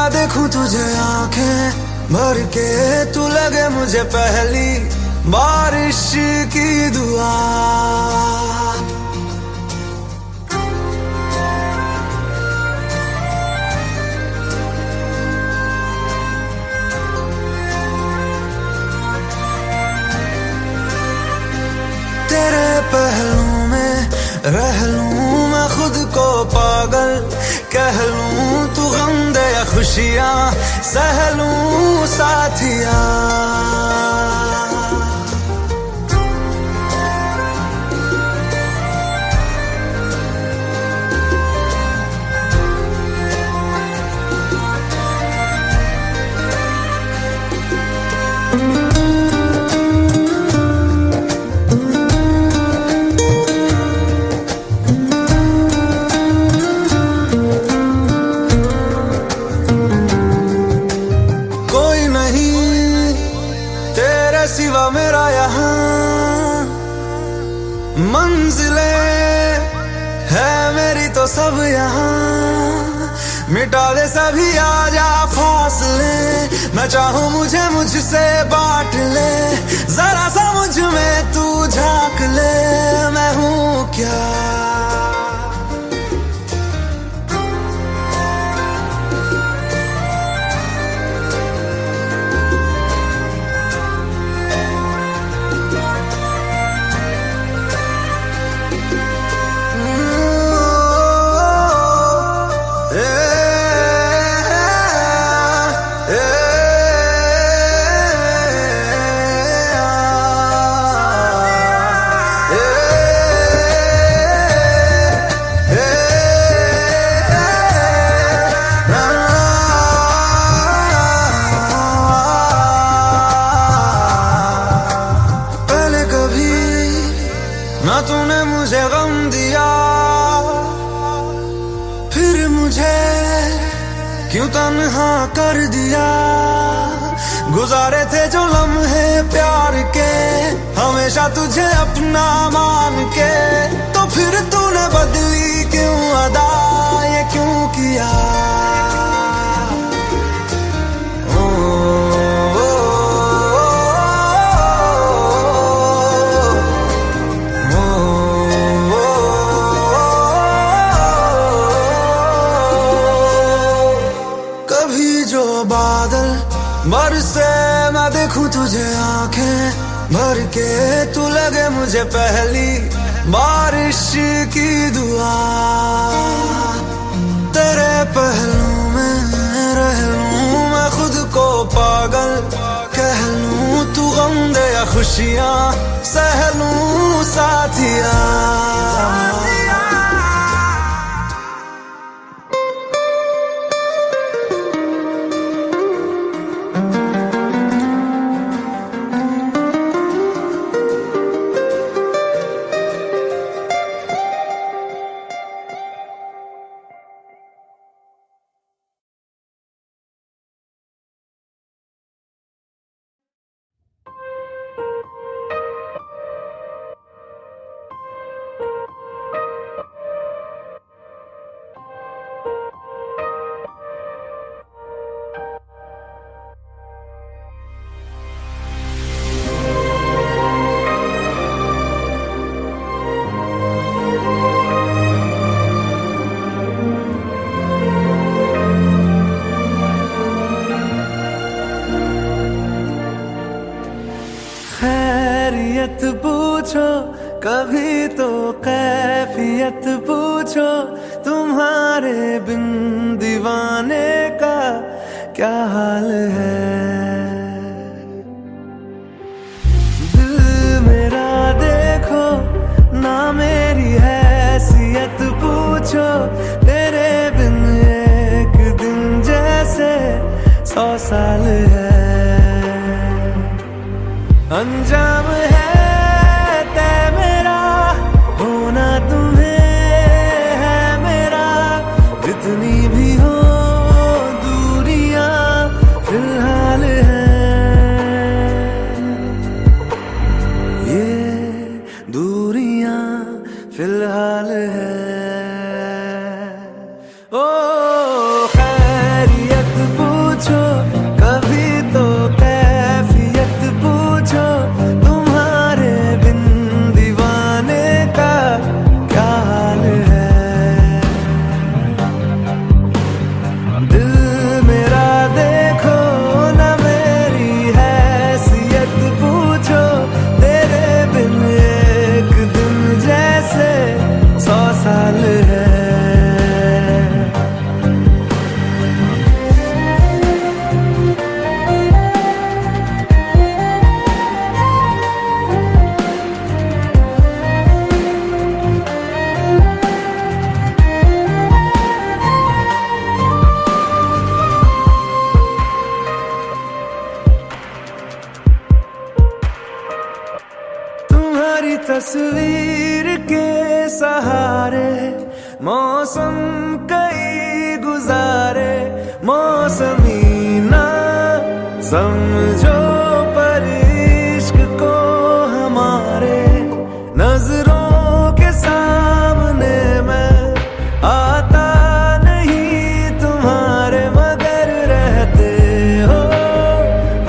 मैं देखूं तुझे आंखें भर के, तू लगे मुझे पहली बारिश की दुआ। तेरे पहलू में रह लूं मैं खुद को पागल, कह लूं तू गम दे या खुशियां सह लूं साथिया। सिवा मेरा यहाँ मंजिलें है मेरी तो सब यहाँ, मिटा दे सभी आजा फासले, मैं चाहूँ मुझे मुझसे बांट ले, जरा सा मुझ में तू झांक ले, मैं हूँ क्या। ना तूने मुझे गम दिया, फिर मुझे क्यों तन्हा कर दिया। गुजारे थे जो लम्हे प्यार के, हमेशा तुझे अपना मान के, तो फिर तूने बदली क्यों अदा, ये क्यों किया। बादल बरसे मैं देखूं तुझे आंखें भर के, तू लगे मुझे पहली बारिश की दुआ। तेरे पहलू में रह लूं मैं खुद को पागल, कह लूं तू गम दे या खुशियां सह लूं साथिया। खैरियत पूछो कभी तो कैफियत पूछो, तुम्हारे बिन दीवाने का क्या हाल है। दिल मेरा देखो ना मेरी हैसियत पूछो, तेरे बिन एक दिन जैसे 100 साल है। अंजाम है तय मेरा होना तुम्हें है मेरा, जितनी भी हो दूरियां फिलहाल हैं, ये दूरियां फिलहाल हैं। ओ खैरियत तस्वीर के सहारे मौसम कई गुजारे, मौसमी ना समझो पर इश्क को हमारे नजरों के सामने मैं आता नहीं तुम्हारे, मगर रहते हो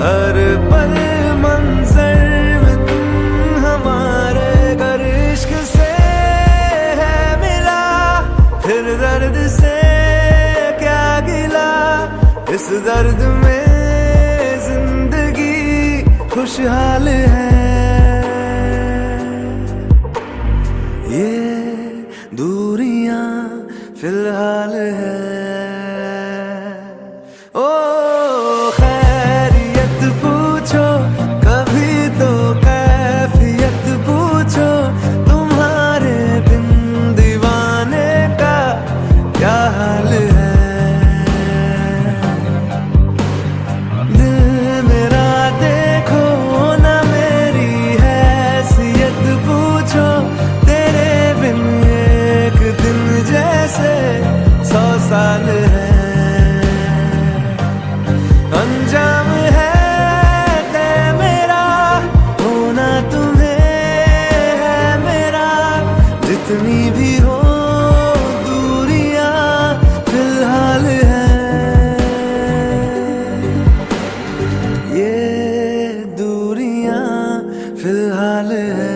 हर पल मंजर में तुम हमारे। अगर इश्क से है मिला फिर दर्द से क्या गिला, इस दर्द में जिंदगी खुशहाल है। ये दूरियां फिलहाल है। ओ खैरियत पूछो कभी तो कैफियत पूछो, तुम्हारे बिन दीवाने का क्या हाल है। दिल मेरा देखो ना मेरी हैसियत पूछो, तेरे बिन एक दिन जैसे 100 साल है। अंजाम है तय मेरा होना तुम्हें है मेरा, जितनी भी हो दूरियां फिलहाल है। ये दूरियां फिलहाल है।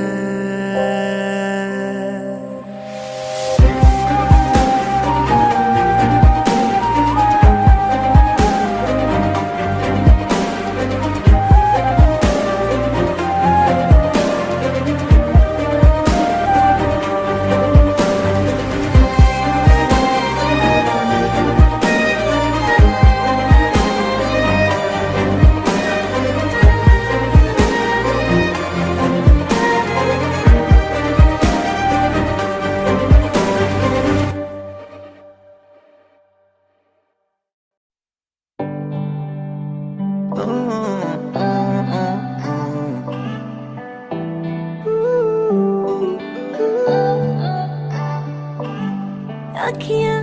अखियां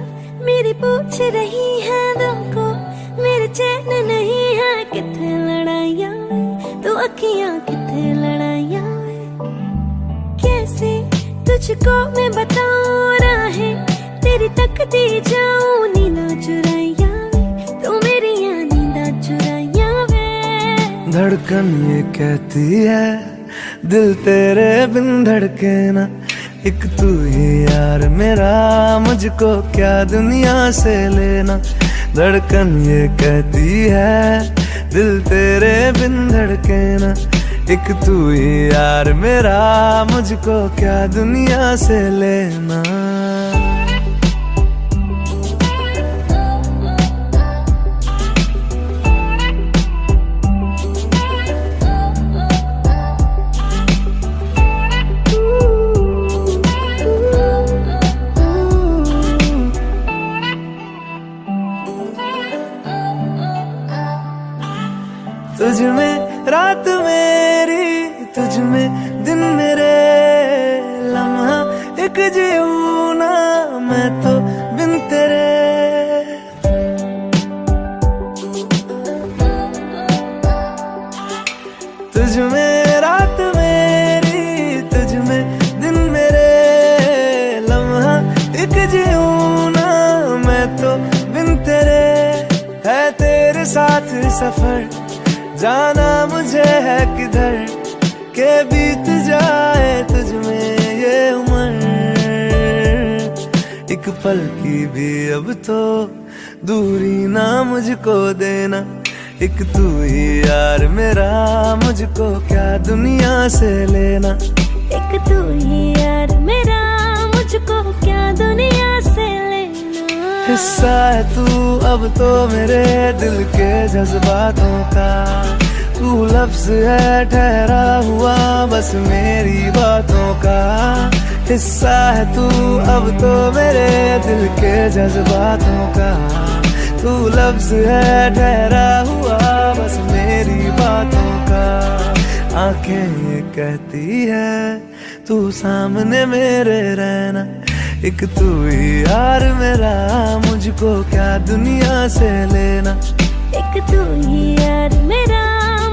मेरी पूछ रही हैं दिल को, मेरे चैन नहीं है किथे लड़ाइयां वे, तू अखियां किथे लड़ाइयां वे। कैसे तुझको मैं बताऊं राहें तेरी तकती जाऊं, नींदा चुराइयां वे, तू मेरी नींदा चुराइयां वे। धड़कन ये कहती है दिल तेरे बिन धड़के ना, एक तू ही यार मेरा, मुझको क्या दुनिया से लेना। धड़कन ये कहती है दिल तेरे बिन धड़के ना, एक तू ही यार मेरा, मुझको क्या दुनिया से लेना। तुझ में रात मेरी, तुझ में दिन मेरे, लम्हा एक जीऊं ना मैं तो बिन तेरे। तुझ में रात मेरी, तुझ में दिन मेरे, लम्हा एक जीऊं ना मैं तो बिन तेरे। है तेरे साथ सफर जाना मुझे है किधर, के बीत जाए तुझ में ये उम्र। एक पल की भी अब तो दूरी ना मुझको देना, एक तू ही यार मेरा, मुझको क्या दुनिया से लेना। एक तू ही यार मेरा, मुझको क्या दुनिया से लेना। हिस्सा है तू अब तो मेरे दिल के जज्बातों का, तू लफ्ज है ठहरा हुआ बस मेरी बातों का। हिस्सा है तू अब तो मेरे दिल के जज्बातों का, तू लफ्ज है ठहरा हुआ बस मेरी बातों का। आंखें ये कहती है तू सामने मेरे रहना, एक तू ही यार मेरा, मुझको क्या दुनिया से लेना। एक तू ही यार मेरा,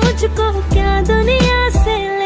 मुझको क्या दुनिया से लेना।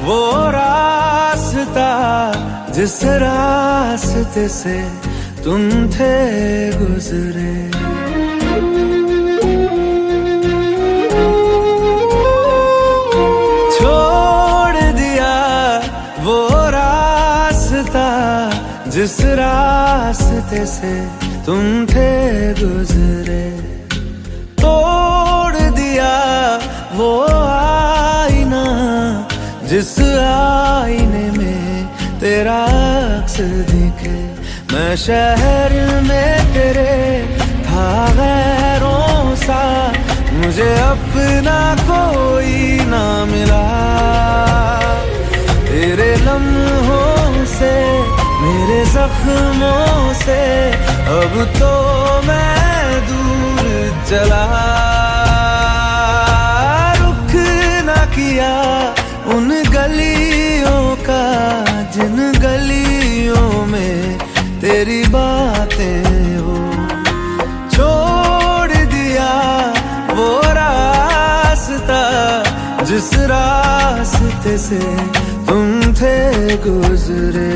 वो रास्ता जिस रास्ते से तुम थे गुजरे, छोड़ दिया वो रास्ता जिस रास्ते से तुम थे गुजरे, तोड़ दिया वो आईना जिस आईने में तेरा अक्स दिखे। मैं शहर में तेरे था गैरों सा, मुझे अपना कोई ना मिला। तेरे लम्हों से मेरे जख्मों से अब तो मैं दूर चला। रुख ना किया उन गलियों का जिन गलियों में तेरी बातें हो, छोड़ दिया वो रास्ता जिस रास्ते से तुम थे गुजरे।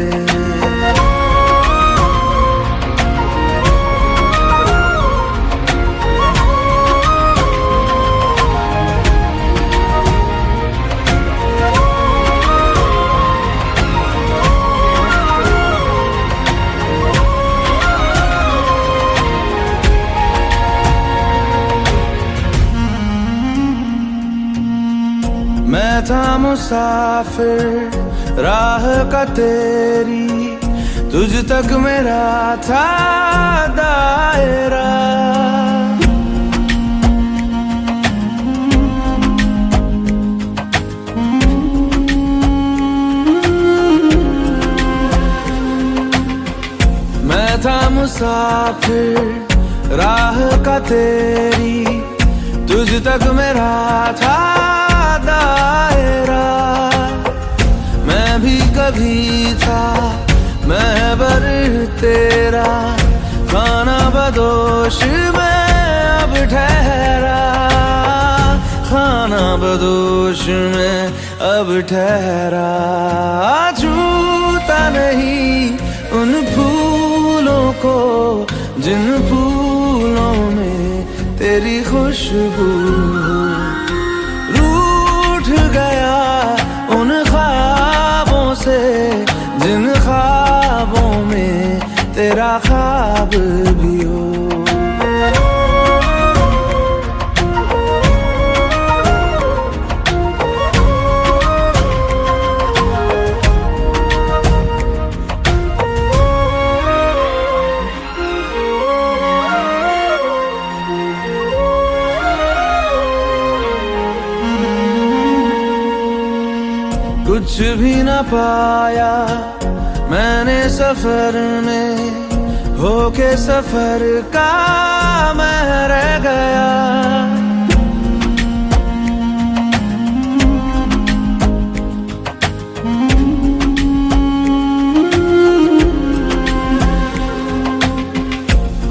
मैं था मुसाफिर राह का तेरी, तुझ तक मेरा था दायरा। मैं था मुसाफिर राह का तेरी, तुझ तक मेरा था दायरा। मैं भी कभी था महबर तेरा, खाना बदोश में अब ठहरा, खाना बदोश में अब ठहरा। छूता नहीं उन फूलों को जिन फूलों में तेरी खुशबू, गया उन ख्वाबों से जिन ख्वाबों में तेरा ख्वाब भी हो। कुछ भी न पाया मैंने सफर में, होके सफर का मैं रह गया।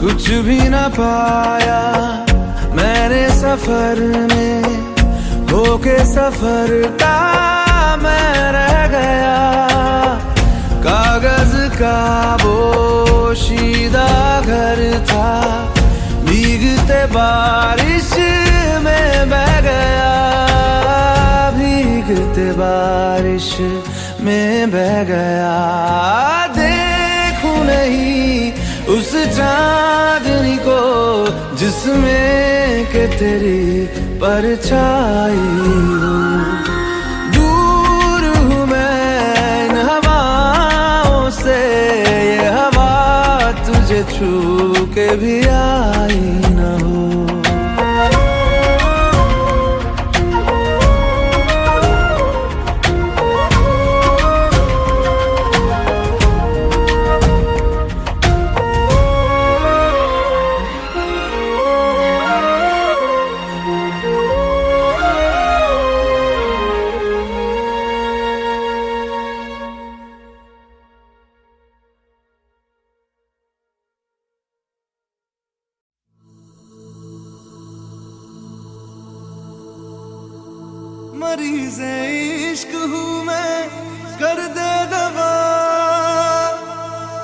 कुछ भी न पाया मैंने सफर में, होके सफर का मैं रह गया। कागज का पोशीदा घर था, भीगते बारिश में बह गया, भीगते बारिश में बह गया। देखूं नहीं उस चांदनी को जिसमें के तेरी परछाई हो। दूर हूँ मैं इन हवाओं से, ये हवा तुझे छू के भी आई न हो। मरीज़े इश्क हूँ मैं, कर दे दवा।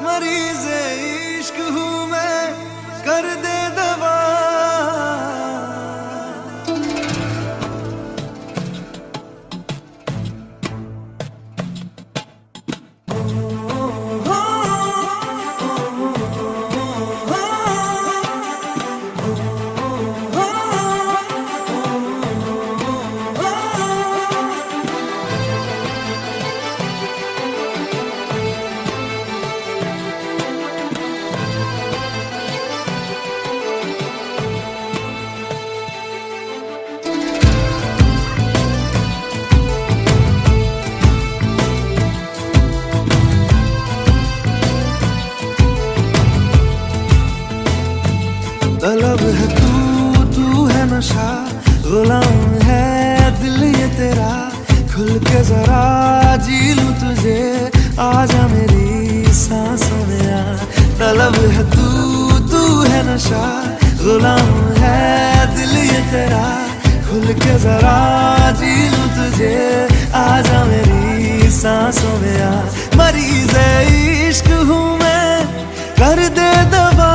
मरीज़े इश्क हूँ मैं, कर दे दवा। तलब है तू है नशा, गुलाम है दिल ये तेरा। खुल के जरा जी लूं तुझे, आजा मेरी सांसों में आ। तलब है तू है नशा, गुलाम है दिल ये तेरा। खुल के जरा जी लूं तुझे, आजा मेरी सांसों में आ। मरीज़े इश्क हूँ मैं, कर दे दवा।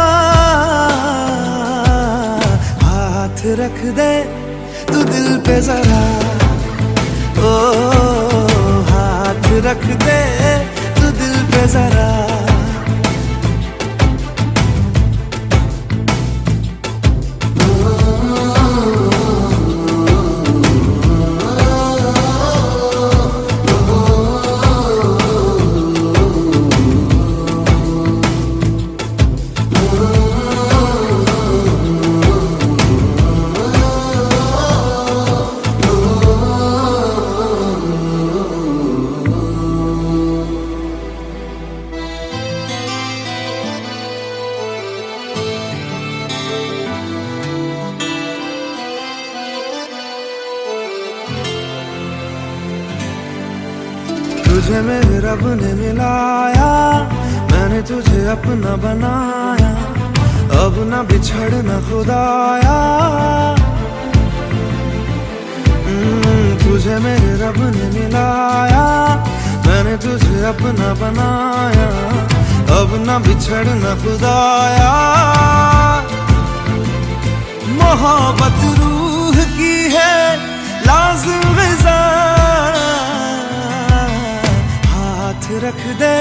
हाथ रख दे तू दिल पे जरा, ओ हाथ रख दे तू दिल पे जरा। तुझे मेरे रब ने मिलाया, मैंने तुझे अपना बनाया। अब ना बिछड़ना खुदाया, तुझे मेरे रब ने मिलाया। मैंने तुझे अपना बनाया, अब ना बिछड़ना खुदाया। मोहब्बत रूह की है लाज़िम ग़िज़ा। हाथ रख दे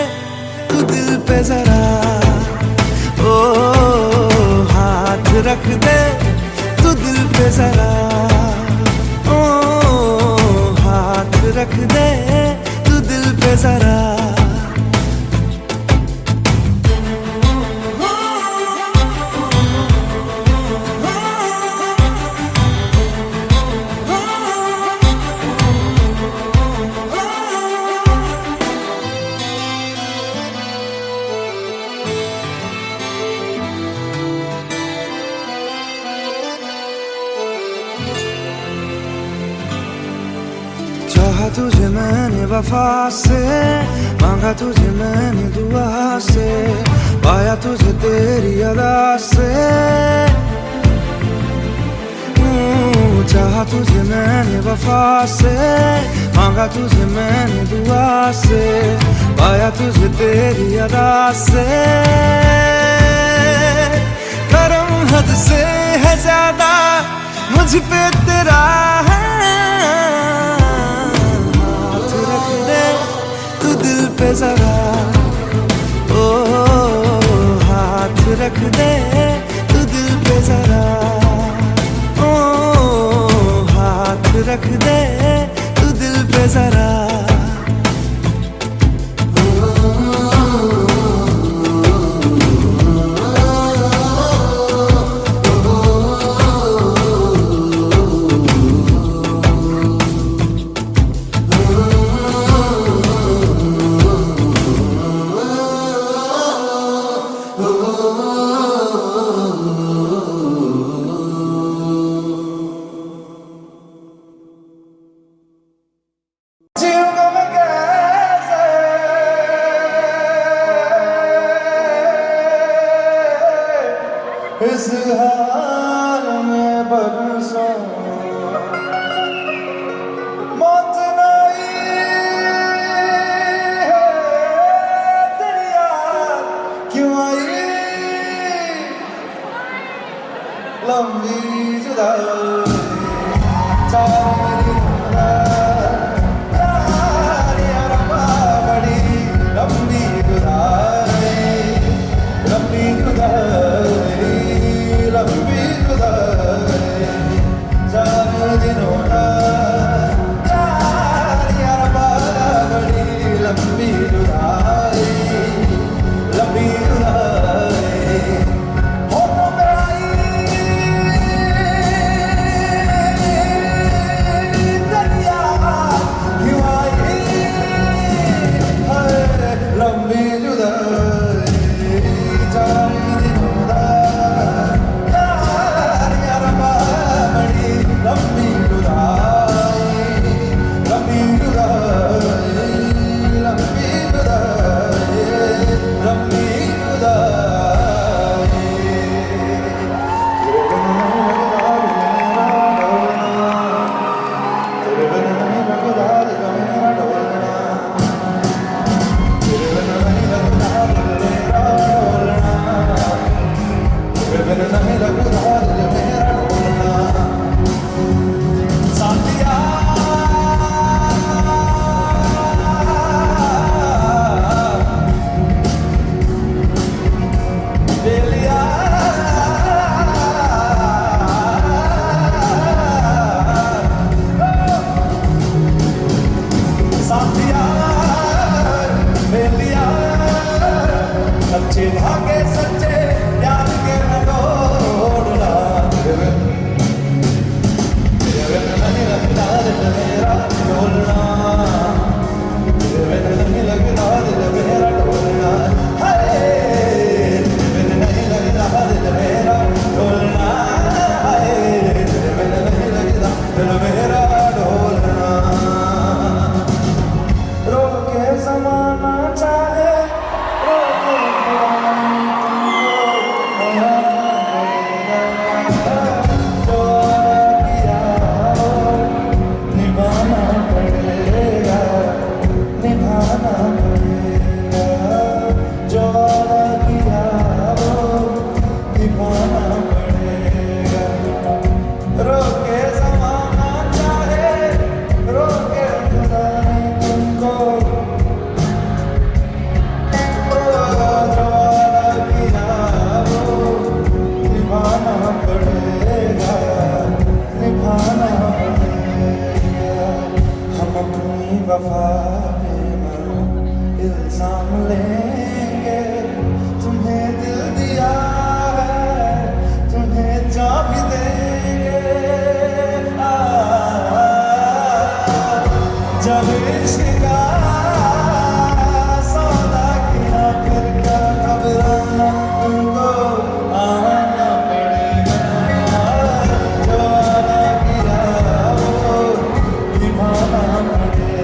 तू दिल पे जरा, ओ हाथ रख दे तू दिल पे जरा। ओ हाथ रख दे तू दिल पे जरा। चाहा तुझे मैंने वफा से, मांगा तुझे मैंने दुआ से, पाया तुझे तेरी अदा से। चाहा तुझे मैंने वफा से, मांगा तुझे मैंने दुआ से, पाया तुझे तेरी अदा से। करम हद से है ज्यादा मुझ पे तेरा है, हाथ रख दे तू दिल पे जरा, ओ हाथ रख दे तू दिल पे जरा, ओ हाथ रख दे तू दिल पे जरा। इस हाल में बरसों मौत नहीं है, तेरी याद क्यों आई लंबी जुदाई, चांदनी यार यार बड़ी लंबी जुदाई, लंबी जुदाई, लंबी जुदाई, चार दिनों का यार यार बड़ी लंबी जुदाई, लंबी जुदाई। होठों पे आई तेरी याद क्यों आई, हाय लंबी जुदाई, चार दिनों का लंबी जुदाई, लंबी जुदाई, लंबी जुदाई, लंबी जुदाई। तेरे बिन नहीं लगता दिल मेरा ढोलना, तेरे बिन नहीं लगता दिल मेरा ढोलना, तेरे बिन नहीं लगता दिल मेरा ढोलना। साथिया बेलिया साथिया बेलिया, सच्चे भागे सच्चे यार के न तोड़ना, तेरे बिन नहीं लगता दिल मेरा ढोलना, तेरे बिन नहीं लगता दिल मेरा ढोलना, हाय तेरे बिन नहीं लगता दिल मेरा ढोलना, हाय तेरे बिन नहीं लगता दिल मेरा ढोलना। रोके ज़माना चाहे रोके वफा पे इल्जाम लेंगे, तुम्हें दिल दिया है तुम्हें जा भी देंगे, जब इश्क का सौदा किया फिर क्या घबराना, तुमको आना पड़ेगा, जो वादा किया वो निभाना पड़ेगा।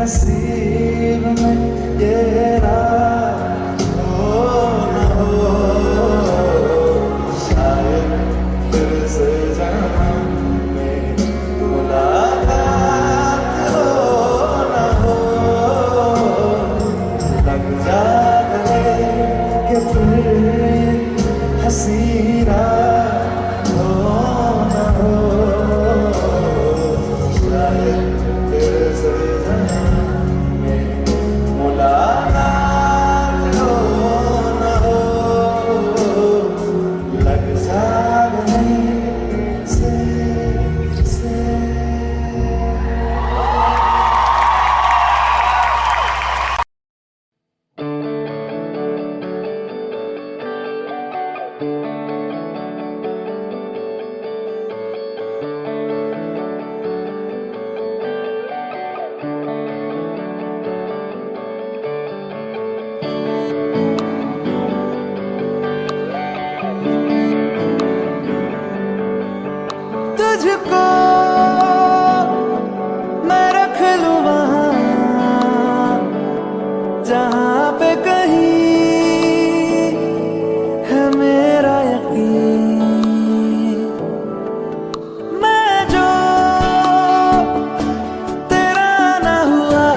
नसीब में ये रात हो न हो, शायद फिर से जन्म में मुलाकात हो न हो। लग जा गले कि फिर हंसी रात हो न हो, शायद फिर से जन्म में मुलाकात हो न हो। लग जा गले से तुझको मैं रख लूं वहां जहां पे कहीं है मेरा यकीन। मैं जो तेरा ना हुआ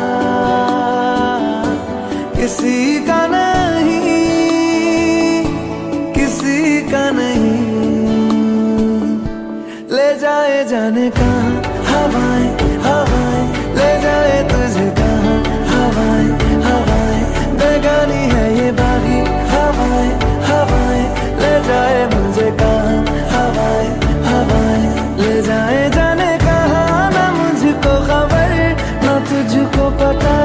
किसी का नहीं, किसी का नहीं। ले जाए जाने कहाँ हवाएं हवाएं, ले जाए तुझे कहाँ हवाएं हवाएं। बेगानी है ये बागी हवाएं हवाएं, ले जाए मुझे कहाँ हवाएं हवाएं। ले जाए जाने कहाँ, ना मुझको खबर ना तुझको पता।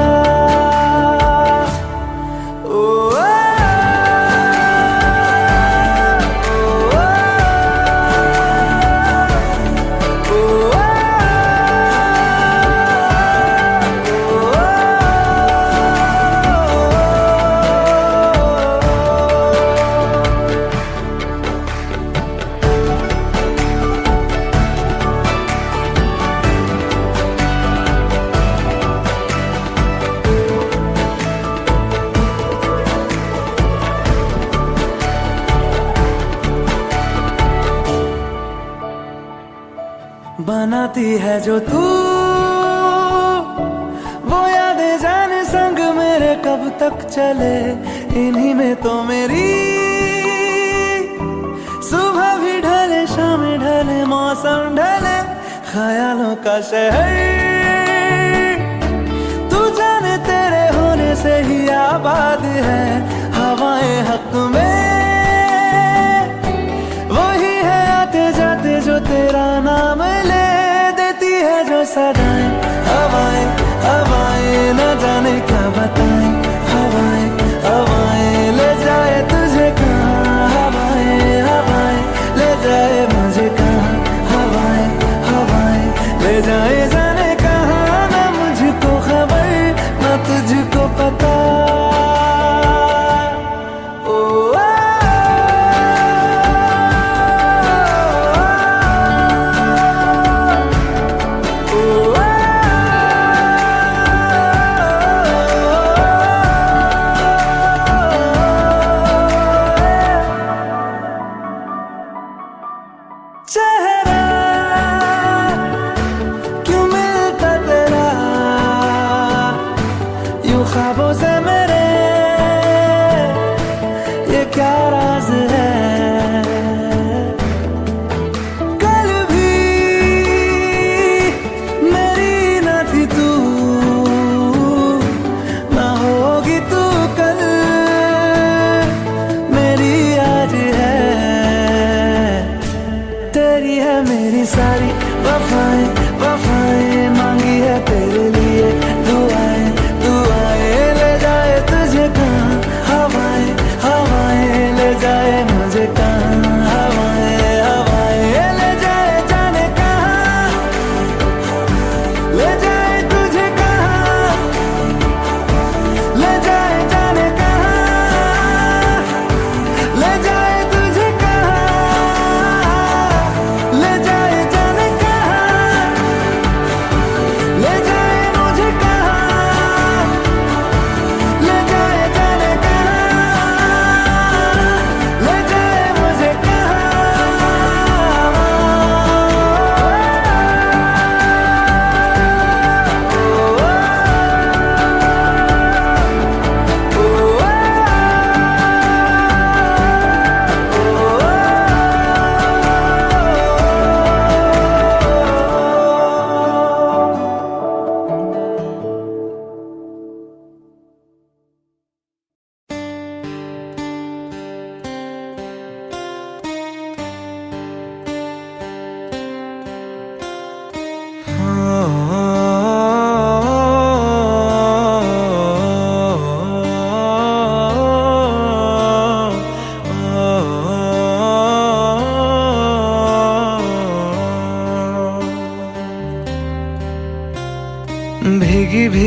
बनाती है जो तू वो यादें जाने संग मेरे कब तक चले। इन्हीं में तो मेरी सुबह भी ढले शाम ढले मौसम ढले, ख्यालों का शहर तू जाने तेरे होने से ही आबाद है। हवाएं हक में वही है आते जाते जो तेरा नाम ले देती है जो सदाएं। हवाएं हवाएं न जाने क्या बताएं, हवाएं हवाएं ले जाए तुझे कहाँ। हवाएं हवाएं ले जाए मुझे कहाँ, हवाएं हवाएं ले जाए जाने कहाँ। ना मुझको खबर ना तुझको पता। चेहरा क्यों मिलता तेरा यूं ख्वाबों से मेरे, ये क्या राज है। कल भी मेरी न थी तू, ना होगी तू कल मेरी आज है। तेरी है मेरी सारी वफाएं वफाएं, मांगी है तेरे लिए दुआएं दुआएं। ले जाए तुझे कहाँ हवाएं हवाएं, ले जाए मुझे कहाँ हवाएं हवाएं। ले जाए जाने कहाँ, ले जाए तुझे कहाँ, ले जाए जाने कहाँ, ले जाए तुझे कहाँ, ले जाए जाने कहाँ।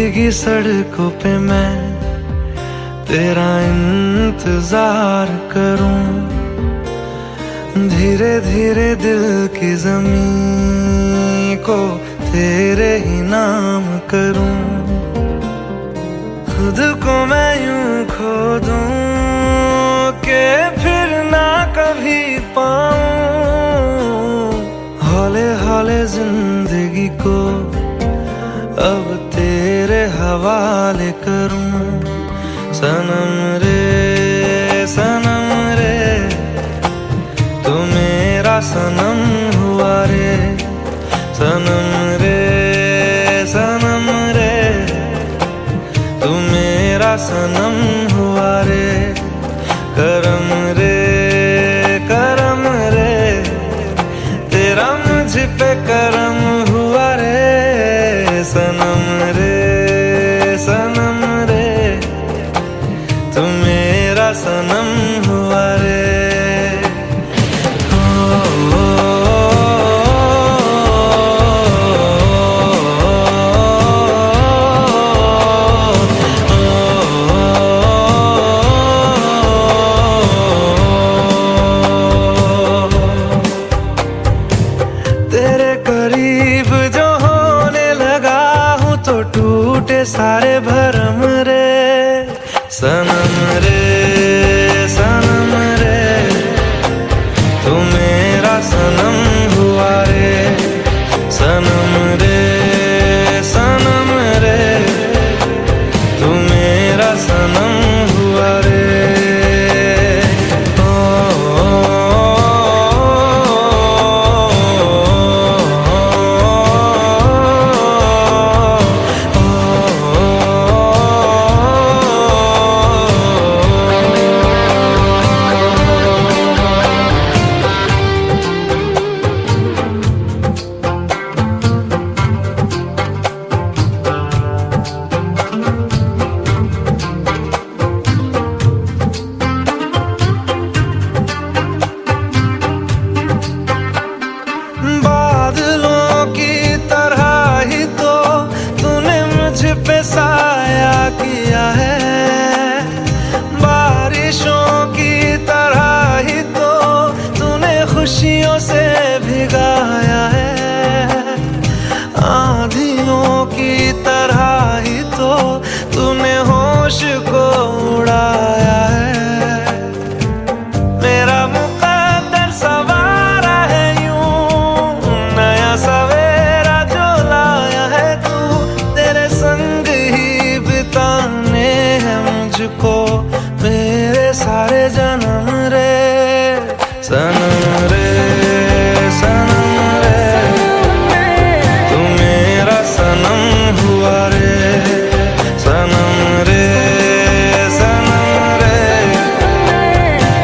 भीगी सड़कों पे मैं तेरा इंतजार करूं, धीरे धीरे दिल की ज़मीं को तेरे ही नाम करूं। खुद को मैं यूं खो दूं कि फिर ना कभी पाऊं, हौले हौले जिंदगी को अब तेरे हवाले करूं। सनम रे तू मेरा सनम हुआ रे, सनम रे तू मेरा सनम हुआ रे। करम रे तेरा मुझ पे करम हुआ रे, सनम रे तू मेरा सनम हुआ रे। तेरे करीब जो होने लगा हूँ तो टूटे सारे भरम रे, सनम रे तू मेरा सनम हुआ रे, सनम रे तू मेरा सनम हुआ रे। बादलों की तरह ही तो तूने मुझ पे साया किया है, बारिशों की तरह ही तो तूने खुशियों से भिगाया है, आंधियों की तरह ही तो तूने होश को उड़ाया है। मेरा मुकद्दर सवारा है सवेरा जो लाया है तू, तेरे संग ही बिताने हैं मुझको मेरे सारे जन्म रे, सनम रे तू मेरा सनम हुआ रे, सनम रे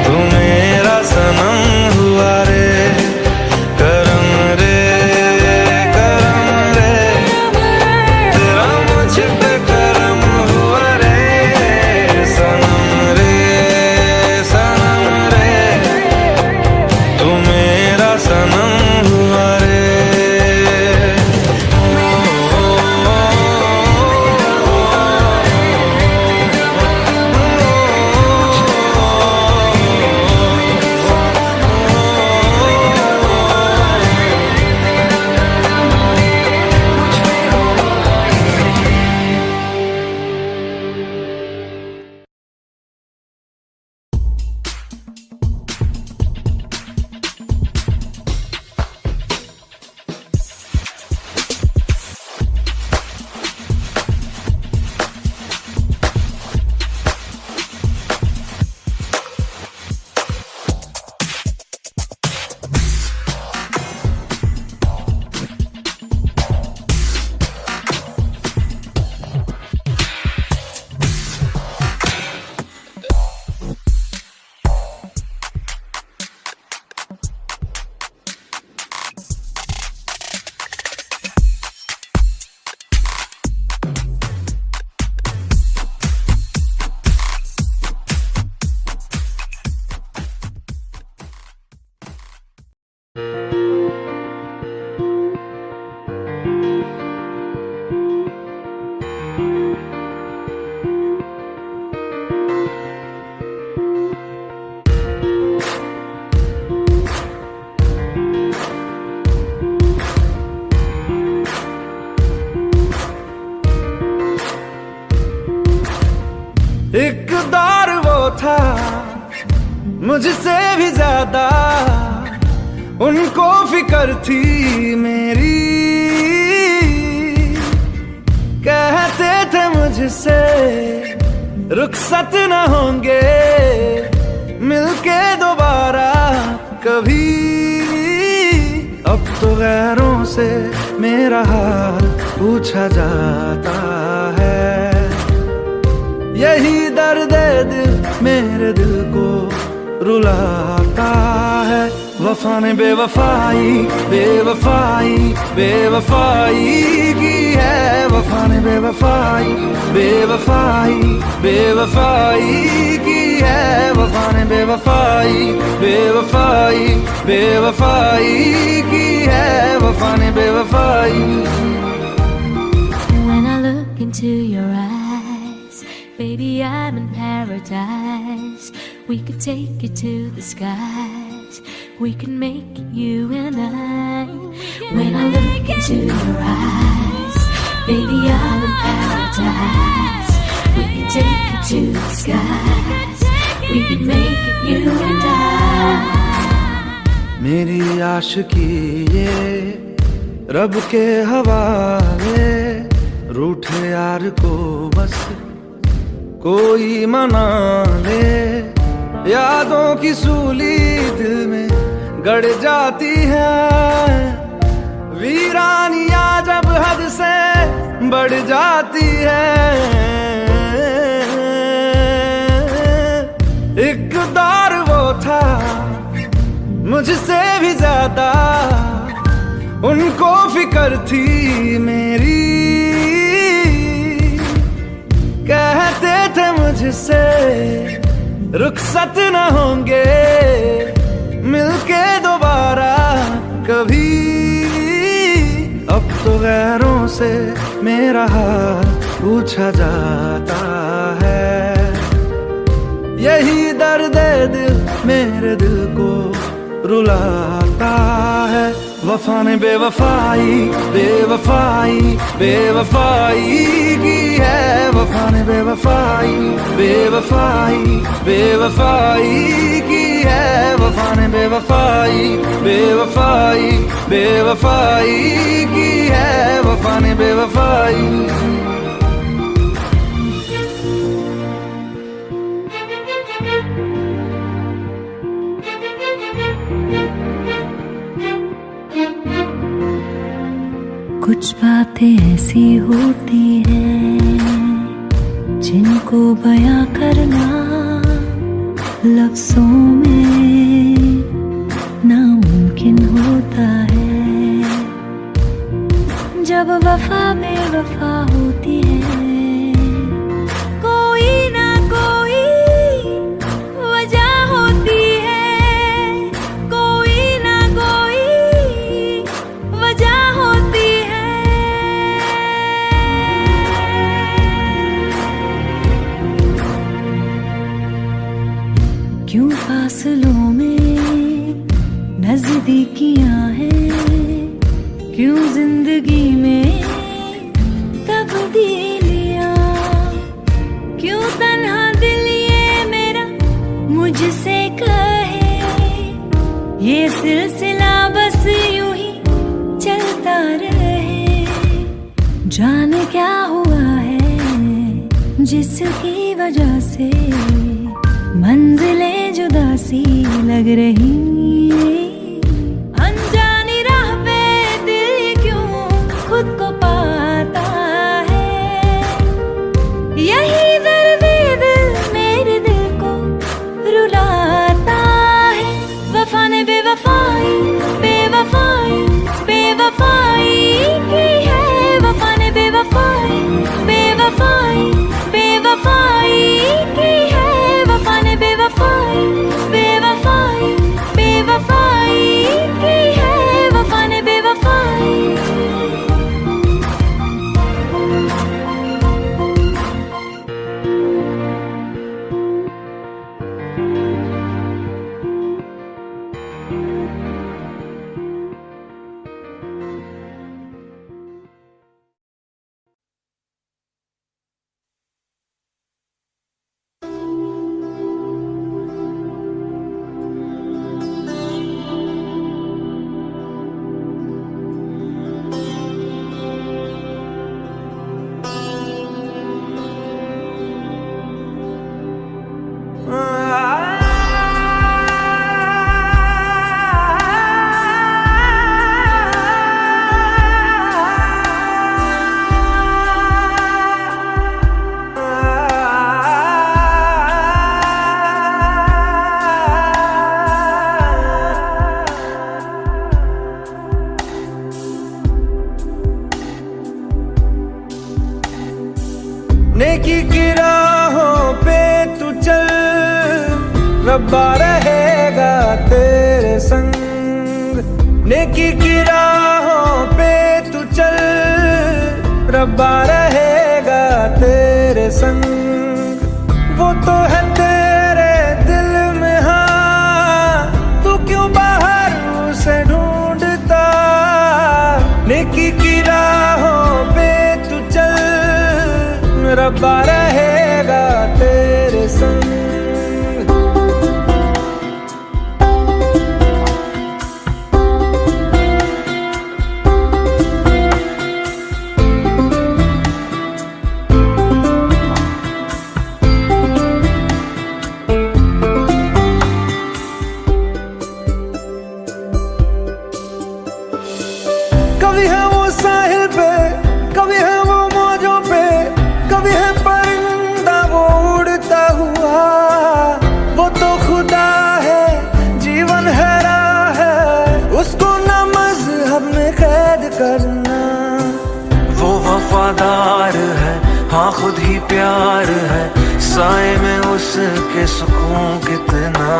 तू मेरा सनम हुआ रे। करम रे तेरा मुझ पे करम हुआ रे, सनम रे तू मेरा सनम हुआ रे। था मुझसे भी ज्यादा उनको फिक्र थी मेरी। कहते थे मुझसे रुखसत न होंगे मिलके दोबारा कभी। अब तो गैरों से मेरा हाल पूछा जाता है। यही दर्द दिल मेरे दिल को रुलाता है। वफा ने बेवफाई बेवफाई बेवफाई की है। वफा ने बेवफाई बेवफाई बेवफाई की है। वफा ने बेवफाई बेवफाई बेवफाई की है। वफा ने बेवफाई। When I look into your eyes, baby, I'm in paradise. We could take it to the skies. We can make it you and I. When I look into your eyes, baby, I'm in paradise. We can take it to the skies. We can make it you and I. मेरी आशिकी ये रब के हवाले। रूठे यार को बस कोई मना ले। यादों की सूली दिल में गड़ जाती है। वीरानियां जब हद से बढ़ जाती है। एक दौर वो था मुझसे भी ज्यादा उनको फिक्र थी मेरी। कहते थे मुझसे रुखसत न होंगे मिलके दोबारा कभी। अब तो गैरों से मेरा हाल पूछा जाता है। यही दर्द दिल मेरे दिल को रुलाता है। वफा ने बेवफाई बेवफाई बेवफाई की है। वफा ने बेवफाई बेवफाई बेवफाई की है। वफा ने बेवफाई बेवफाई बेवफाई की है। वफा ने बेवफाई। कुछ बातें ऐसी होती हैं जिनको बयां करना लफ्जों में नामुमकिन होता है। जब वफा बेवफा होती है कोई ना कोई वजह होती है। कोई ना कोई वजह होती है। क्यों फासलों में नजदीकियां हैं। क्यों जिंदगी में तब्दीलियां। क्यों तन्हा दिल ये मेरा मुझसे कहे ये सिलसिला बस यूं ही चलता रहे। जाने क्या हुआ है जिसकी वजह से मंजिलें जुदा सी लग रही। अनजानी राह पे दिल क्यों खुद को पाता है। यही दर्द दिल मेरे दिल को रुलाता है। वफा ने बेवफाई बेवफाई बेवफाई की है। वफा ने बेवफाई बेवफाई बेवफाई की है। वफा ने बेवफाई बेवफाई रब्बा रहेगा तेरे संग। नेकी की राहों पे तू चल, रब्बा रहेगा तेरे संग। वो तो है तेरे दिल में, हाँ तू क्यों बाहर उसे ढूंढता। नेकी की राहों पे तू चल, रब्बा रहेगा तेरे संग। कभी है वो साहिल पे, कभी है वो मौजों पे, कभी है परिंदा वो उड़ता हुआ। वो तो खुदा है, जीवन है राह है, उसको ना मजहब में कैद करना। वो वफादार है, हाँ खुद ही प्यार है, साए में उसके सुकून कितना।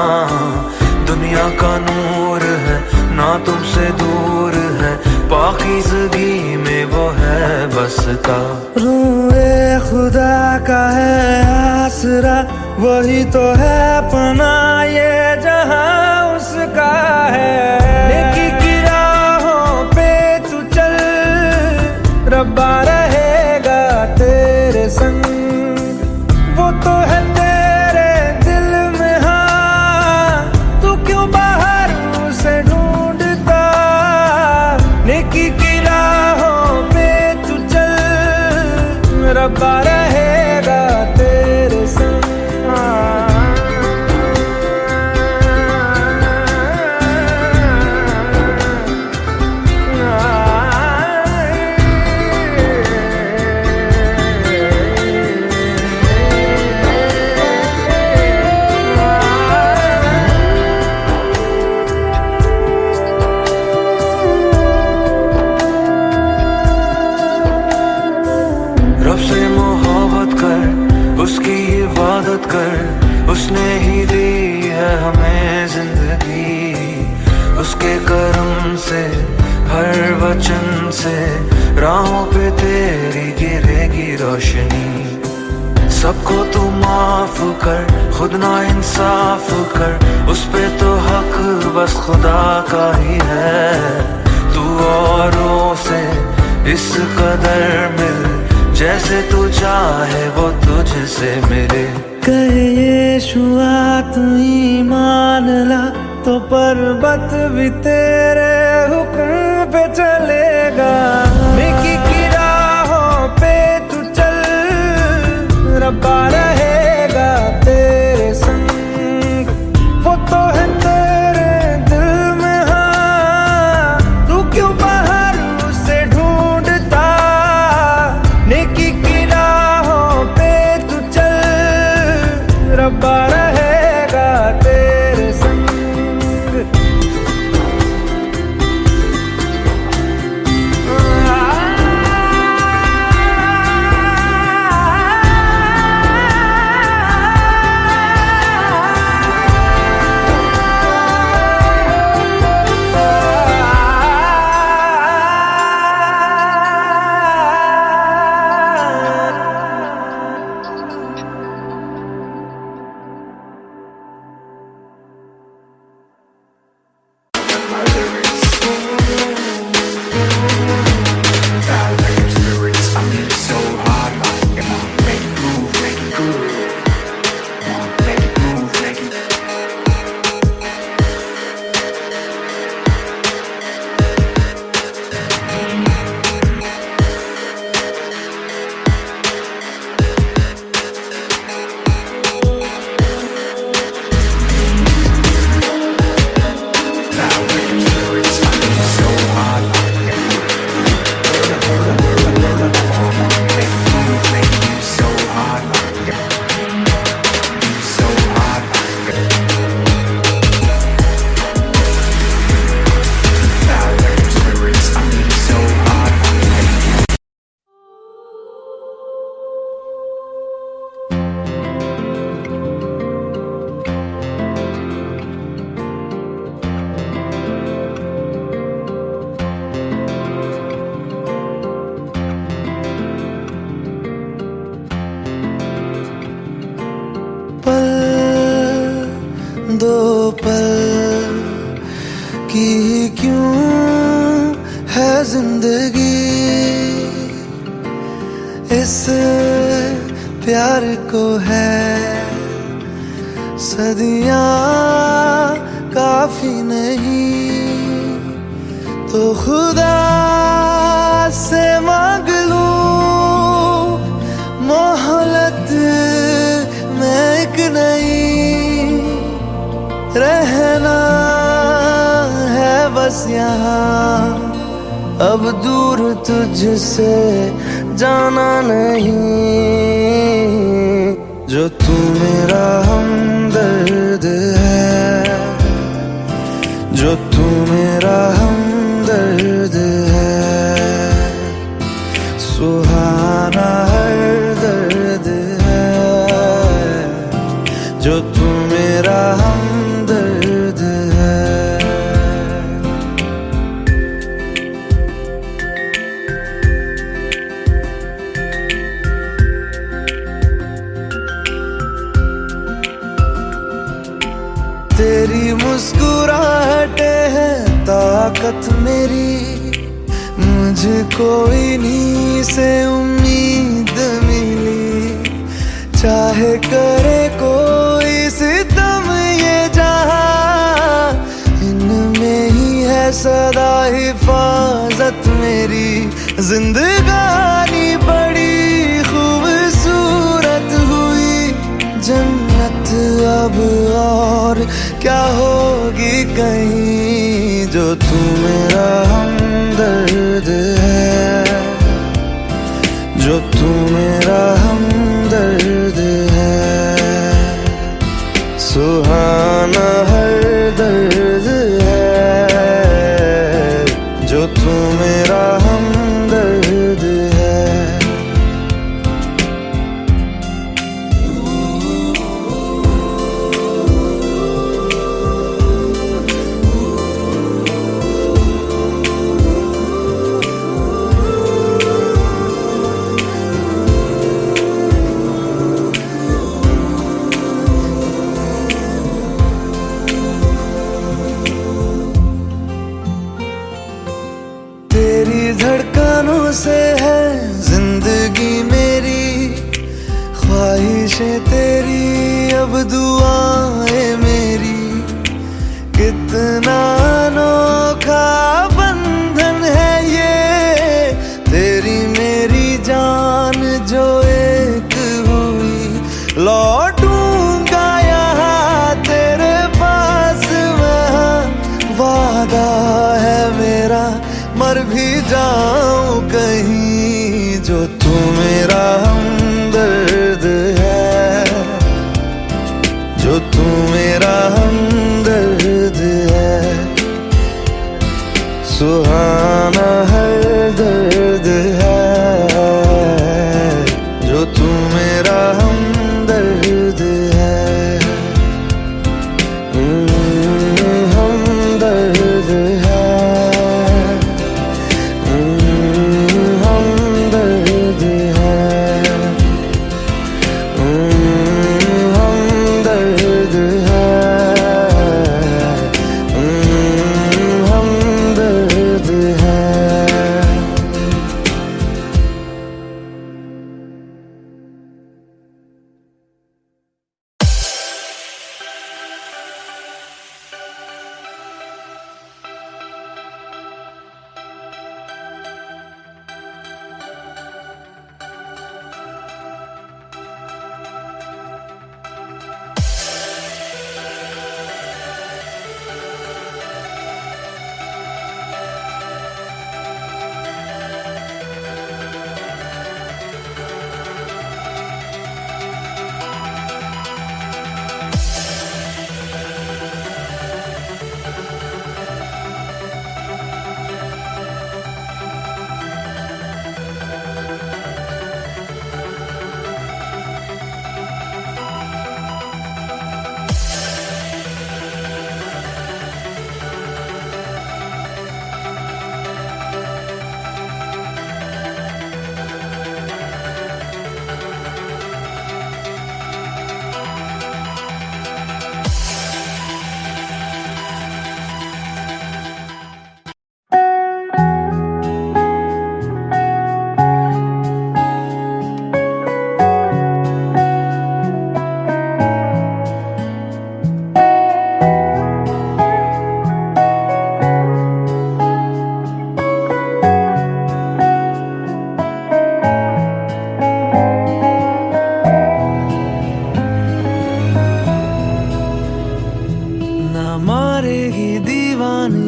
दुनिया का नूर है, ना तुमसे दूर है, पाकीज़गी में वो है बसता। रूए खुदा का है आसरा, वही तो है पनाह ये जहां उसका है। नेकी की राहों पे तू चल, रब्बा रहेगा तेरे संग। वो तो है तेरे दिल में, हाँ तू क्यों बाहर उसे ढूंढता। नेकी की राहों पे तू चल, रब्बा रहेगा तेरे संग। रब से मोहब्बत कर, उसकी इबादत कर, उसने ही दी है हमें जिंदगी। उसके करम से, हर वचन से, राहों पे तेरी गिरेगी रोशनी। सबको तू माफ कर, खुद ना इंसाफ कर, उस पे तो हक बस खुदा का ही है। तू औरों से इस कदर मिल, जैसे तू चाहे वो तुझसे मिले। कहे यीशुआ तू ईमान ला, तो पर्वत भी तेरे हुक्म पे चलेगा। नेकी की राहों पे तू चल, रब्बा रहेगा तेरे संग। वो तो है तेरे दिल में, हाँ तू क्यों बाहर उसे ढूंढता। नेकी की राहों पे तू चल, रब्बा रहेगा तेरे संग। की ही क्यों है जिंदगी, इस प्यार को है सदियां काफी नहीं, तो खुदा से मांग लूं मोहलत में एक नहीं, रहना है बस यहाँ, अब दूर तुझसे जाना नहीं, जो तू मेरा हमदर्द है, जो तू मेरा हमदर्द है, सुहाना हर दर्द है, जो तू मेरा हमदर्द है। तेरी मुस्कुराहटे है ताकत मेरी, मुझको इन्हीं से उम्मीद मिली, चाहे करे कोई सितम ये जहां, इनमें ही है सदा हिफाजत मेरी, जिंदगानी बड़ी खूबसूरत हुई, जन्नत अब और क्या होगी कहीं, जो तू मेरा हमदर्द है, जो तू मेरा हमदर्द है, सुहाना हर दर्द है, जो तू मेरा हमदर्द है। तेरी धड़कनों से है जिंदगी मेरी, ख्वाहिशें तेरी अब दुआएं मेरी, कितना अनोखा बंधन है ये, तेरी मेरी जान जो एक हुई, लौटूंगा यहाँ तेरे पास मैं, वादा है मेरा मर भी जाऊं कहीं, जो तू मेरा हमदर्द है, जो तू मेरा हमदर्द है, सुहाना हर दर्द है, जो तू मेरा हमदर्द है, हमदर्द है, हमदर्द है, हमदर्द है, हमदर्द है।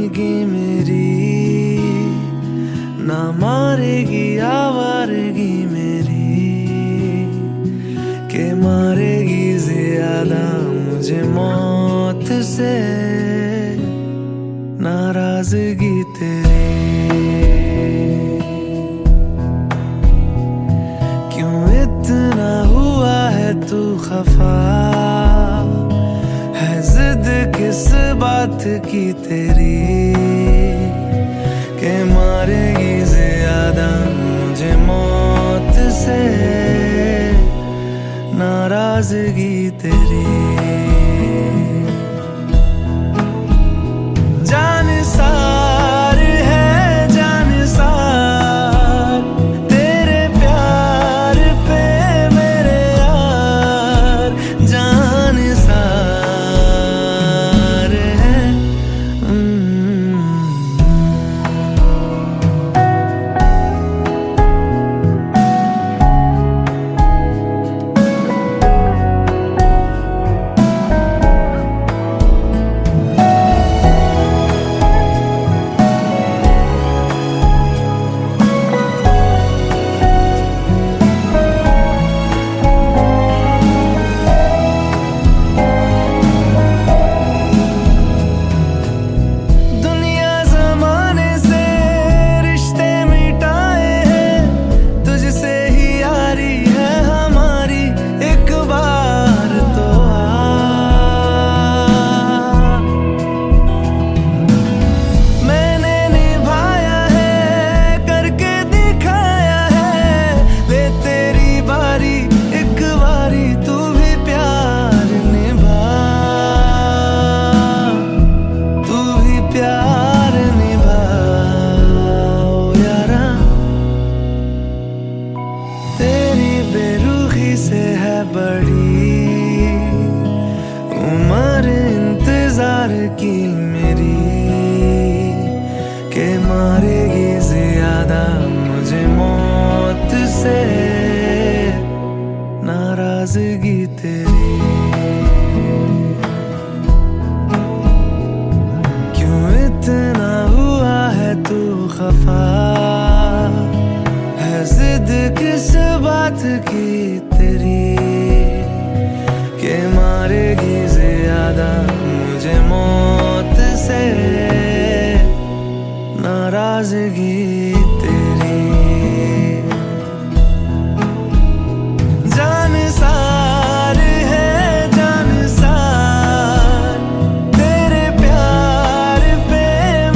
जिंदगी मेरी ना मारेगी आवारगी मेरी के मारेगी ज्यादा मुझे मौत से नाराजगी तेरी। क्यों इतना हुआ है तू खफा, है जिद किस बात की तेरी के मारेगी ज्यादा मुझे मौत से नाराजगी तेरी। जान सार है जान सार तेरे प्यार पे मेरे यार, जान सार है। से है बड़ी उम्र इंतजार की मेरी के मारेगी ज्यादा मुझे मौत से नाराजगी तेरी। क्यों इतना हुआ है तू खफा, है जिद किस बात की तेरी के मारेगी ज्यादा मुझे मौत से नाराजगी तेरी। जान सार है जान सार तेरे प्यार पे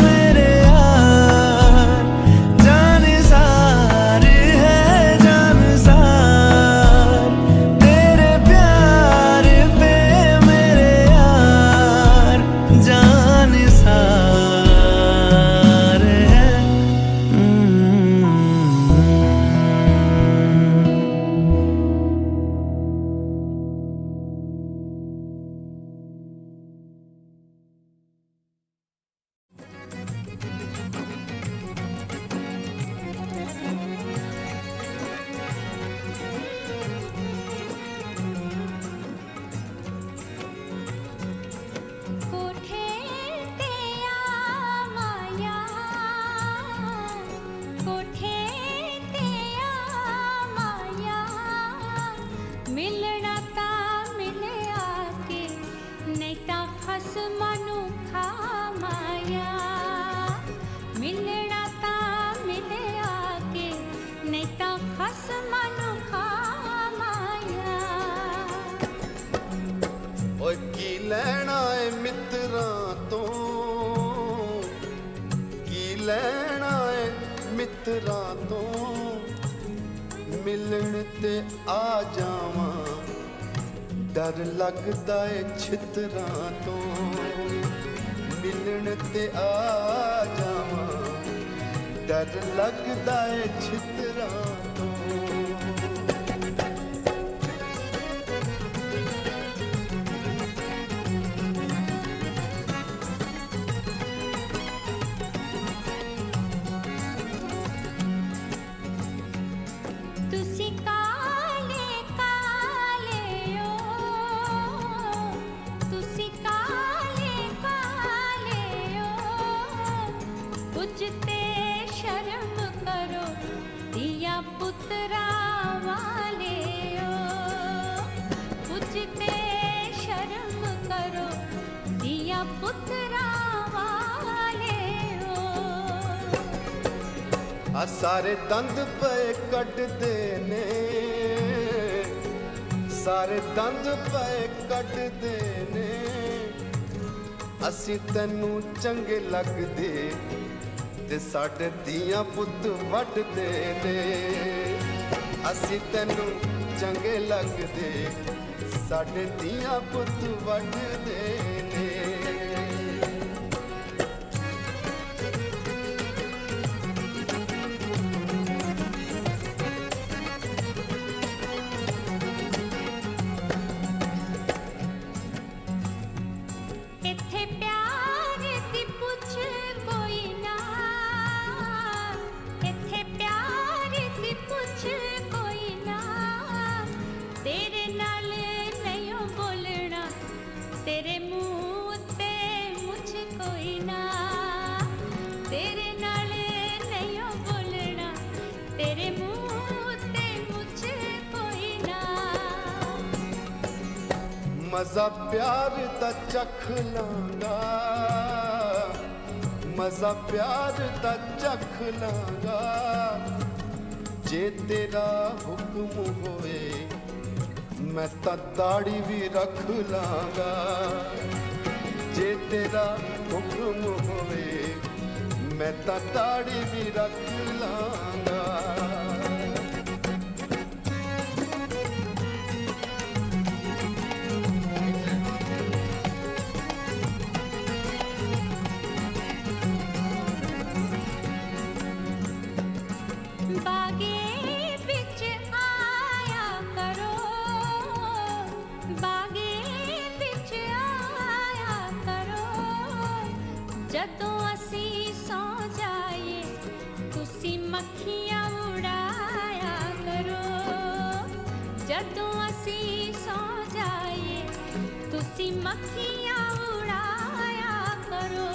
मेरे यार, जान सार है जान सार तेरे प्यार पे मेरे यार, जान सार है। कोठे ते आ माया, कोठे ते आ माया, मिलना ता मिले आके नहीं ता खसमां नूं खा माया, मिलना ता मिले आके नहीं ता खसमां नूं खा माया। ਓਏ ਕੀ ਲੈਣਾ ਏ ਮਿੱਤਰਾਂ ਤੋਂ, ਕੀ ਲੈਣਾ ਏ ਮਿੱਤਰਾਂ ਤੋਂ, ਮਿਲਣ ਤੇ ਆ ਜਾਵਾਂ ਡਰ ਲੱਗਦਾ ਏ ਛਿੱਤਰਾਂ ਤੋਂ, ਮਿਲਣ ਤੇ ਆ ਜਾਵਾਂ ਡਰ ਲੱਗਦਾ ਏ ਛਿੱਤਰਾਂ ਤੋਂ। तुसी काले काले ओ, तुसी काले काले ओ, पूजते शर्म करो दिया पुत्रा वाले ओ, पूजते शर्म करो दिया पुत्रा वाले ओ। ਆ ਸਾਰੇ ਦੰਦ ਪਏ ਕੱਢਦੇ ਨੇ, ਸਾਰੇ ਦੰਦ ਪਏ ਕੱਢਦੇ ਨੇ, ਅਸੀਂ ਤੈਨੂੰ ਚੰਗੇ ਲੱਗਦੇ ਤੇ ਸਾਡੇ ਧੀਆਂ ਪੁੱਤ ਵੱਢਦੇ ਨੇ, ਅਸੀਂ ਤੈਨੂੰ ਚੰਗੇ ਲੱਗਦੇ ਸਾਡੇ ਧੀਆਂ ਪੁੱਤ ਵੱਢਦੇ ਨੇ। इत्थे प्यार दी पुछ कोई ना, इत्थे प्यार दी पुछ कोई ना, तेरे नाल नहीं बोलना तेरे मुंह ते मुझ कोई ना, तेरे नाल नहीं बोलना तेरे मुंह ते मुझ कोई ना। ਮਜ਼ਾ ਪਿਆਰ ਦਾ ਚੱਖ ਲਾਂਗਾ, ਮਜ਼ਾ ਪਿਆਰ ਦਾ ਚੱਖ ਲਾਂਗਾ, ਜੇ ਤੇਰਾ ਹੁਕਮ ਹੋਏ ਮੈਂ ਤਾਂ ਦਾੜੀ ਵੀ ਰੱਖ ਲਾਂਗਾ, ਜੇ ਤੇਰਾ ਹੁਕਮ ਹੋਵੇ ਮੈਂ ਤਾਂ ਦਾੜੀ ਵੀ ਰੱਖ ਲਾਂਗਾ। बागे बिच आया करो, बागे बिच आया करो, जदों असी सौ जाए तुसी मक्खियां उड़ाया करो, जदों असी सौ जाए तुसी मक्खियां उड़ाया करो।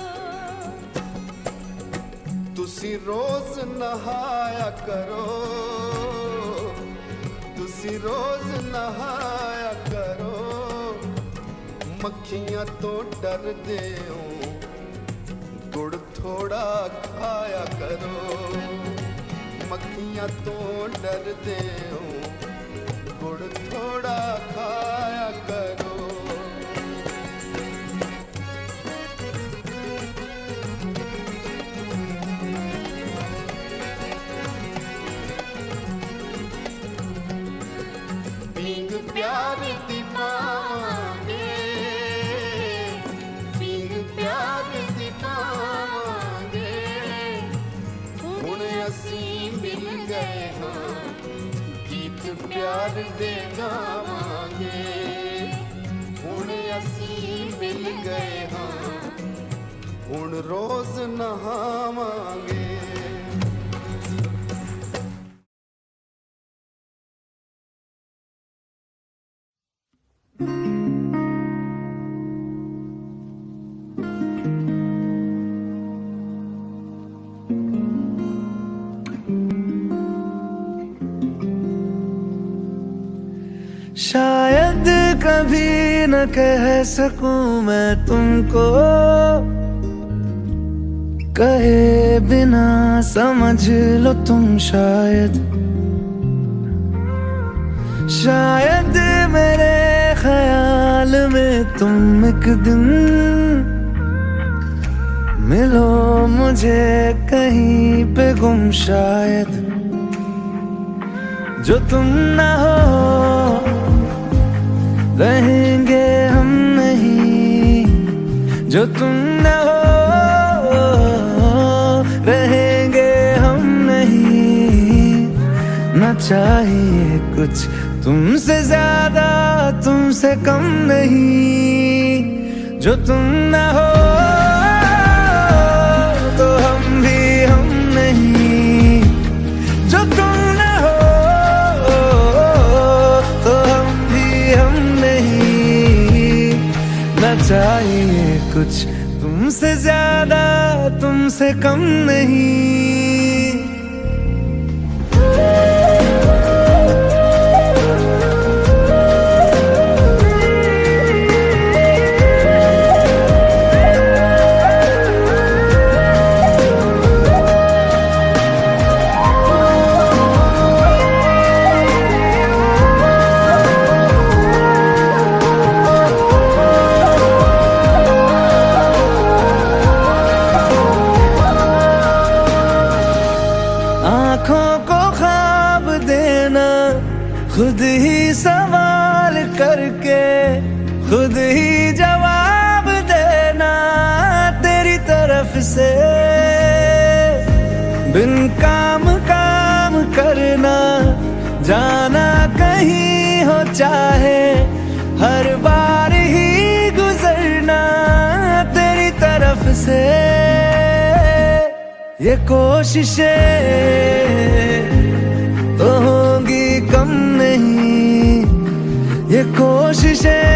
ਤੁਸੀਂ ਰੋਜ਼ ਨਹਾਇਆ ਕਰੋ, ਤੁਸੀਂ ਰੋਜ਼ ਨਹਾਇਆ ਕਰੋ, ਮੱਖੀਆਂ ਤੋਂ ਡਰਦੇ ਹੋ ਗੁੜ ਥੋੜਾ ਖਾਇਆ ਕਰੋ, ਮੱਖੀਆਂ ਤੋਂ ਡਰਦੇ ਹੋ ਗੁੜ ਥੋੜਾ ਖਾਇਆ ਕਰੋ। प्यार दी पावांगे, पींग प्यार दी पावांगे, हुण असीं मिल गए हाँ गीत प्यार दे गावांगे, हुण असीं मिल गए हाँ हुण रोज नहावांगे। शायद कभी न कह सकूं मैं तुमको, कहे बिना समझ लो तुम शायद, शायद मेरे ख्याल में तुम एक दिन मिलो मुझे कहीं पे गुम शायद, जो तुम ना हो रहेंगे हम नहीं, जो तुम न हो रहेंगे हम नहीं, न चाहिए कुछ तुमसे ज्यादा तुमसे कम नहीं, जो तुम न हो तो हम भी हम नहीं, जो तुम न हो तो हम भी हम नहीं, न चाहिए कुछ तुमसे ज्यादा तुम तुमसे कम नहीं। आँखों को ख्वाब देना, खुद ही सवाल करके खुद ही जवाब देना तेरी तरफ से। बिन काम करना, जाना कहीं हो चाहे, हर बार ही गुजरना तेरी तरफ से। ये कोशिशें तो होंगी कम नहीं, ये कोशिशें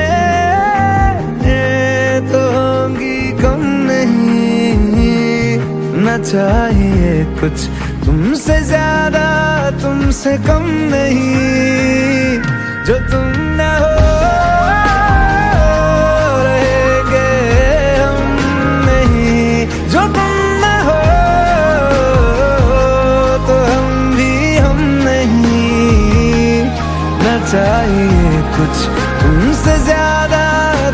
तो होंगी कम नहीं। न चाहिए कुछ तुमसे ज्यादा, तुमसे कम नहीं। जो तुम न हो रहेंगे हम नहीं, जो तुम न हो चाहिए कुछ तुमसे ज्यादा,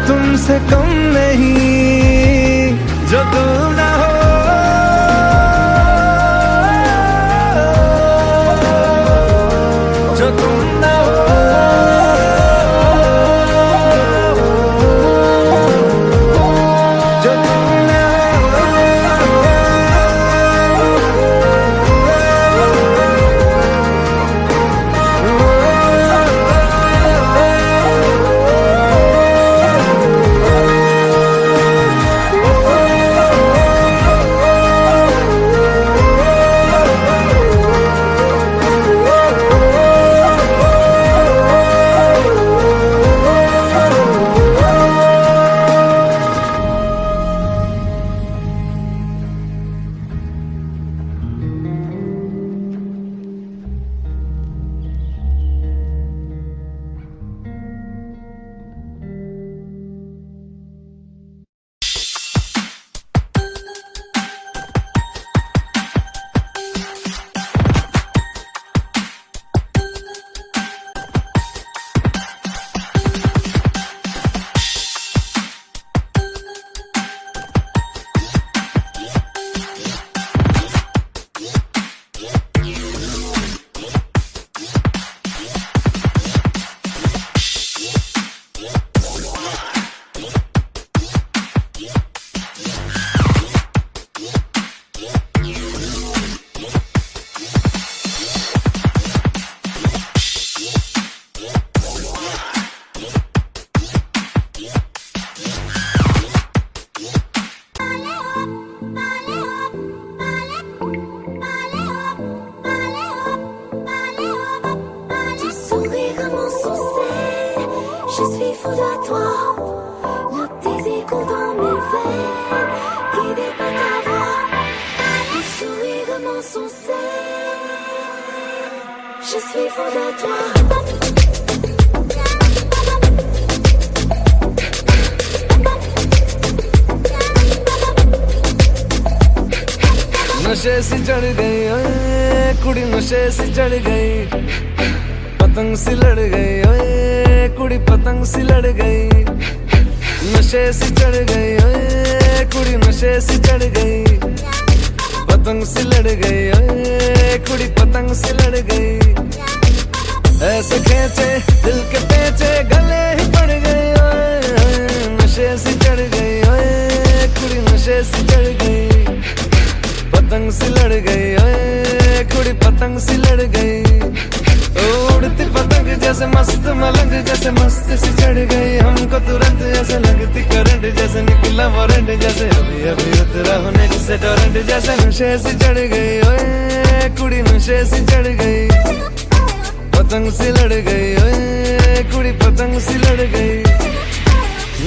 तुमसे कम नहीं। जो तुम ना हो, जो तुम ना हो, जो तुम ना je suis fou de toi. Le désir dans mes veines, guidé par ta voix. Le sourire de mon sourcil, je suis fou de toi. नशे से चढ़ गई ओए कुड़ी, नशे से चढ़ गई, पतंग सी लड़ गई ओए कुड़ी, पतंग सी लड़ गई। नशे से चढ़ गई ओए कुड़ी, नशे से चढ़ गई, पतंग सी लड़ गई ओए कुड़ी, पतंग सी लड़ गई। ऐसे खेचे दिल के पेचे, गले ही पड़ गई ओए। नशे से चढ़ गई ओए कुड़ी, नशे से चढ़ गई, पतंग सी लड़ गई ओए कुड़ी, पतंग सी लड़ गई। उड़ती पतंग जैसे मस्त मलंग, जैसे मस्त सी चढ़ गई हमको तुरंत, जैसे लगती करंट, जैसे निकला वारंट, जैसे अभी अभी उतरा होने से टोरेंट। जैसे नशे से चढ़ गई ओए कुड़ी, नशे से चढ़ गई, पतंग सी लड़ गई ओए कुड़ी, पतंग सी लड़ गई।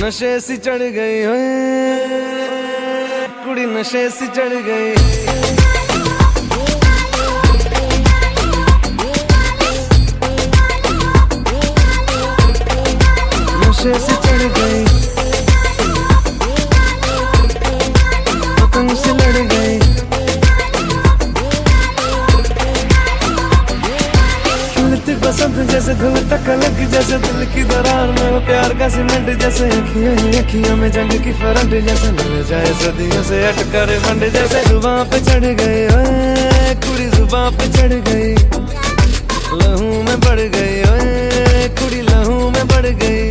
नशे से चढ़ गई ओए कुड़ी, कुड़ी नशे से चढ़ गई, नशे से चढ़ गई, पतंग से लड़ गई। खिलती बसंत जैसे धूल तक लग, जैसे दिल की दरार में वो प्यार का सीमेंट, जैसे अखियों ही अखियों में जंग की फरंट, जैसे मिल जाए सदियों से अटकर फंड, जैसे जुबां पे चढ़ गई ओए कुड़ी, जुबां पे चढ़ गई, लहू में बढ़ गई ओए कुड़ी, लहू में बढ़ गई।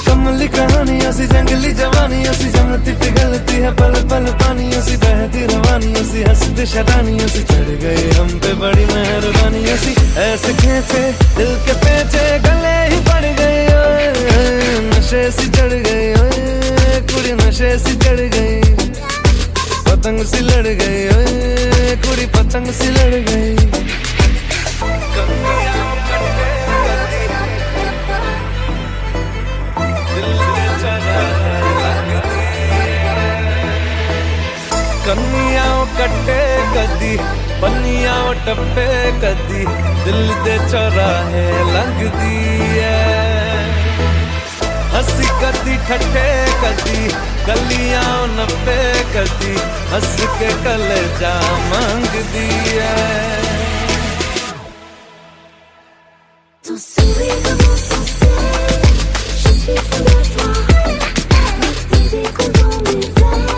कमली कहानियों सी जंगली जवानियों सी, जमती पिघलती है पल पल पानियों सी, बहती रवानियों सी, हंसती शैतानियों सी, चढ़ गई हम पे बड़ी मेहरबानियों सी। ऐसे खेचे दिल के पेचे गले ही पड़ गए ओए, नशे सी चढ़ गई ओए कुड़ी, नशे सी चढ़ गई, पतंग सी लड़ गई ओए कुड़ी, पतंग सी लड़ गई। कन्नियां कट्टे कदी, पन्नियां टप्पे कदी, दिल दे चौराहे लंघदी है। हंसी कदी ठट्ठे कदी, गलियां नप्पे कदी, हंस के कलेजा मांगदी है। तो souris-moi sans cesse, je suis fou de toi. Mes petits échos dans mes veines,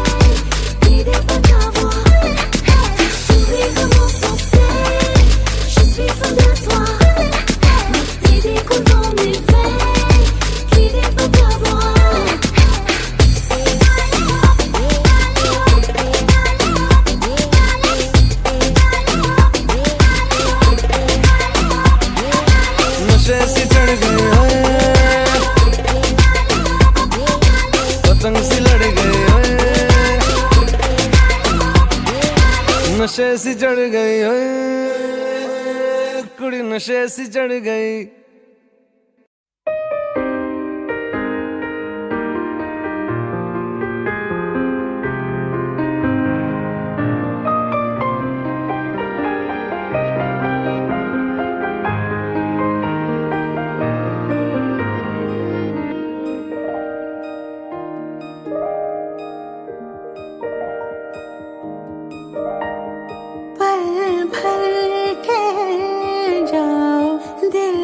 l'idée de t'avoir. To souris-moi sans cesse, je suis fou de toi. Mes petits échos dans mes veines, l'idée de t'avoir. नशे से चढ़ गए ओए, पतंग सी लड़ गए ओए, नशे से चढ़ गई ओए कुड़ी, नशे से चढ़ गई। पल भर ठहर जाओ, दिल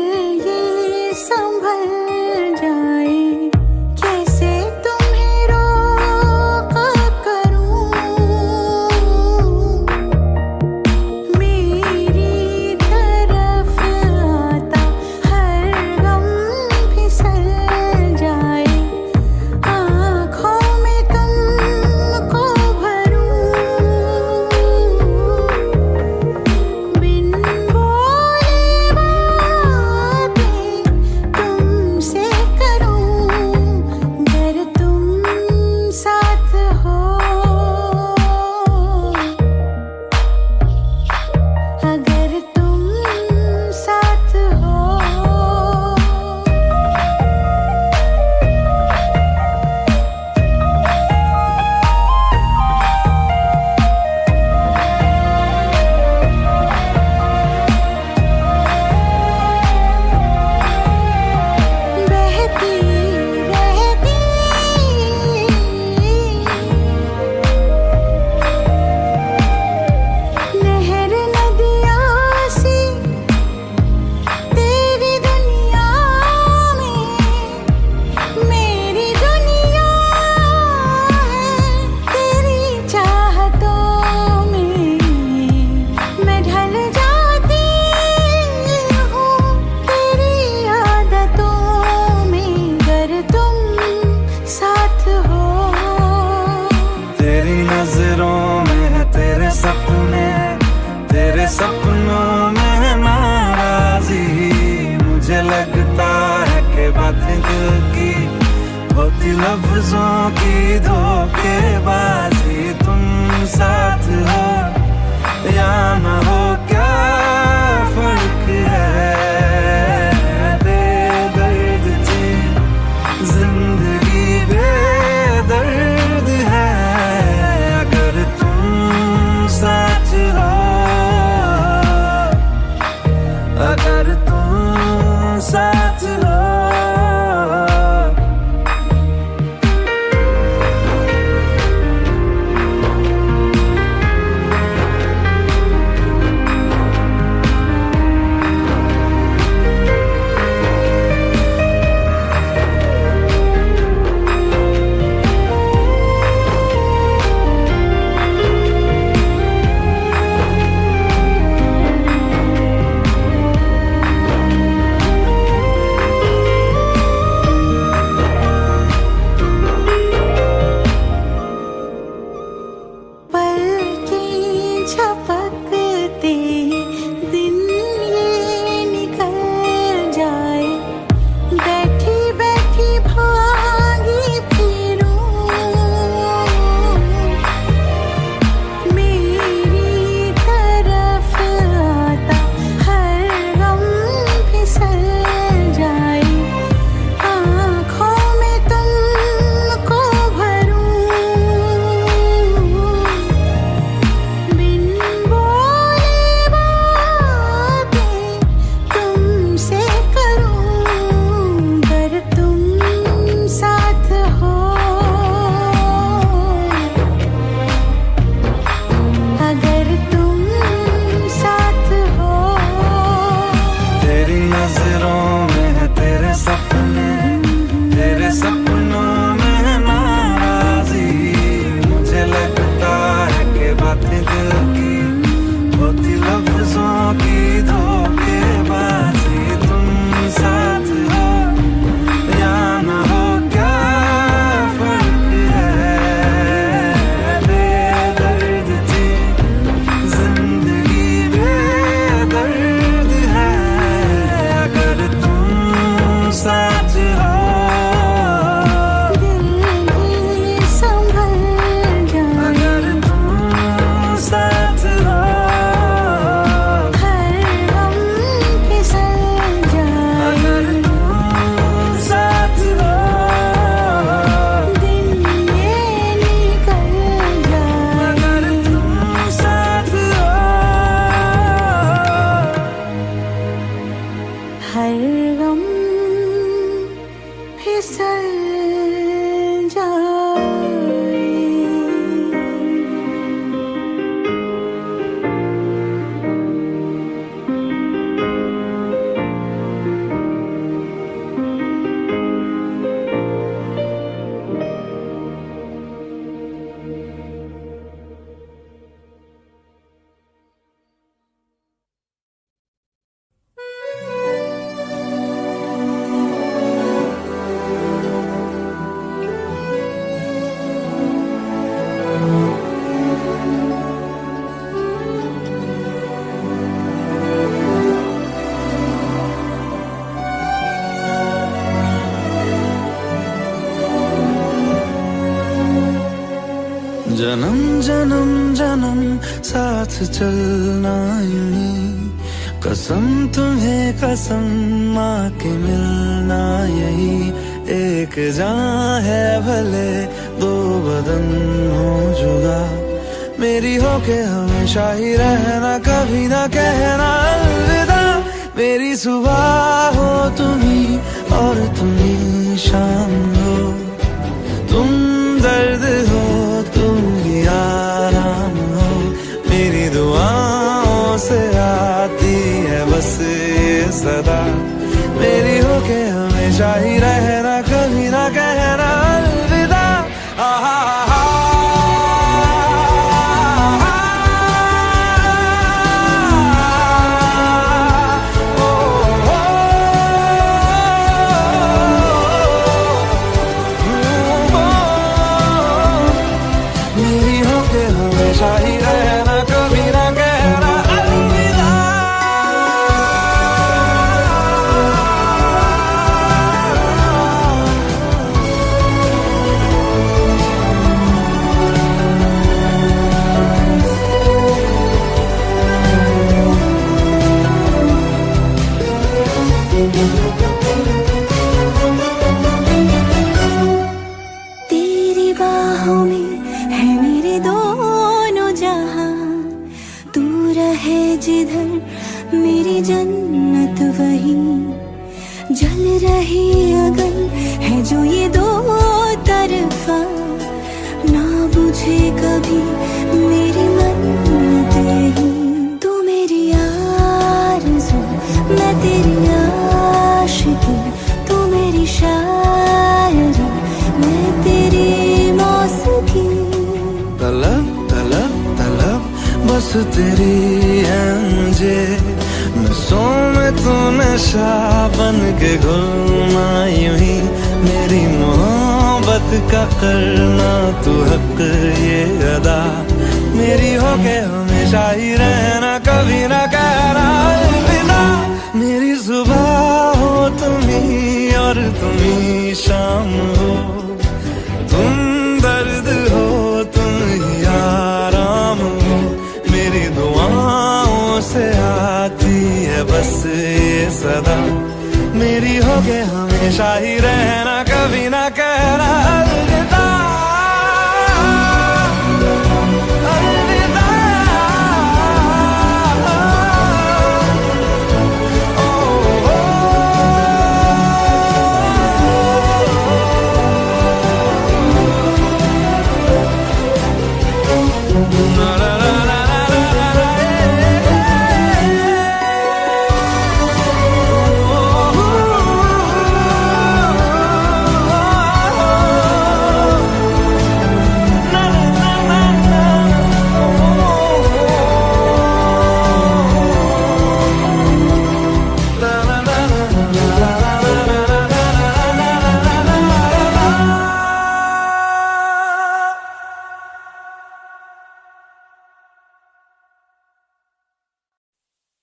ये संभल जाए, कैसे तुम्हें रोका करूं, मेरी तरफ आता हर गम फिसल जाए, आँखों में तुमको भरूं, बिन बोले बातें तुमसे करूं, अगर तुम साथ हो, अगर तुम साथ हो। बहती रहती लहर नदियाँ सी तेरी दुनिया में, मेरी दुनिया है तेरी चाहतों में, मैं ढल जाती हूँ तेरी आदतों में, अगर तुम साथ हो। तेरी नजरों में है तेरे सपने, तेरे सपनों में है नाराजी, मुझे लगता है कि बातें दिल की होती लफ्जों की धोखेबाजी। तुम साथ हो या न हो क्या फर्क है, बेदर्द थी जिंदगी बेदर्द है। जन्म जन्म जन्म साथ चलना यूं ही, कसम तुम्हें कसम माँ के मिलना यही। एक जान है भले दो बदन हो जुदा, मेरी होके हमेशा ही रहना, कभी ना कहना अलविदा। मेरी सुबह हो तुम्ही और तुम्ही शाम हो, तुम दर्द हो तुम ही आराम हो। मेरी दुआओं से आती है बस ये सदा, मेरी होके हमेशा ही रहना, कभी ना कहना अलविदा। आहा हमेशा ही रहना, कभी ना कहना अलविदा। तेरी बाहों में है मेरे दोनों जहां, तू रहे जिधर मेरी जन्नत वहीं। जल रही अगन है जो ये दो तरफा, ना बुझे कभी मेरी मन्नत यही। तू मेरी आरज़ू मैं तेरी आशिकी, तू मेरी शायरी मैं तेरी मौसीकी। तलब तलब तलब बस तेरी है मुझे, नसों में तू नशा बन के घुलना यूं ही। मेरी मोहब्बत का करना तू हक ये अदा, मेरी होके हमेशा ही रहना, कभी ना कहना अलविदा। मेरी सुबह हो तुम्ही और तुम्ही शाम हो, तुम दर्द हो तुम ही आराम हो। मेरी दुआओं से आती है बस ये सदा, मेरी होके हमेशा ही रहना, कभी ना कहना अलविदा। अलविदा।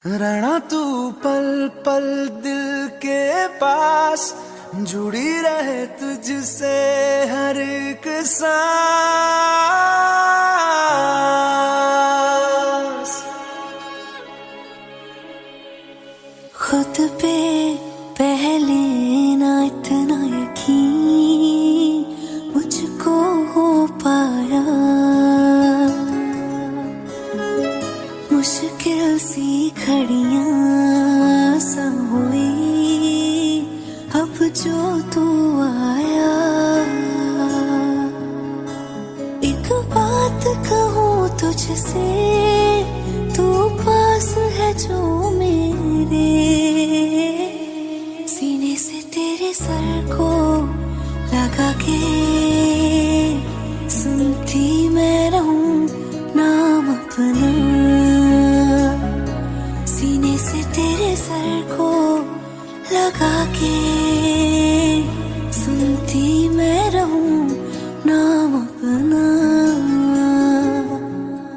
रहना तू पल पल दिल के पास, जुड़ी रहे तुझसे हर एक सांस। खुद पे पहले ना इतना यकीन मुझको हो पाया, मुश्किल सी घड़ियां सब हुई अब जो तू आया। एक बात कहूँ तुझसे, तू पास है जो मेरे, सीने से तेरे सर को लगा के सुनती मैं रहूं नाम अपना। सीने से तेरे सर को लगा के सुनती मैं रहूं नाम अपना।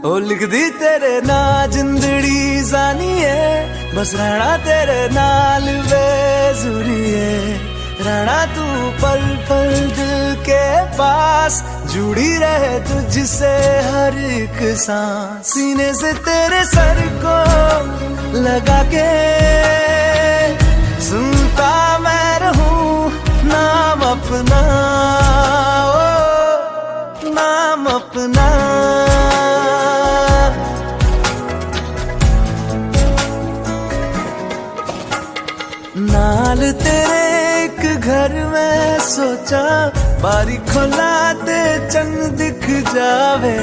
ओ लिख दी तेरे ना जिंदड़ी जानी है, बस रहना तेरे नाल बेजुरी है। रहना तू पल पल दिल के पास, जुड़ी रहे तुझसे हर एक सांस, सीने से तेरे सर को लगा के सुनता मैं रहूं नाम अपना, ओ नाम अपना। नाल तेरे एक घर में सोचा, बारी खोला ते चंग दिख जावे,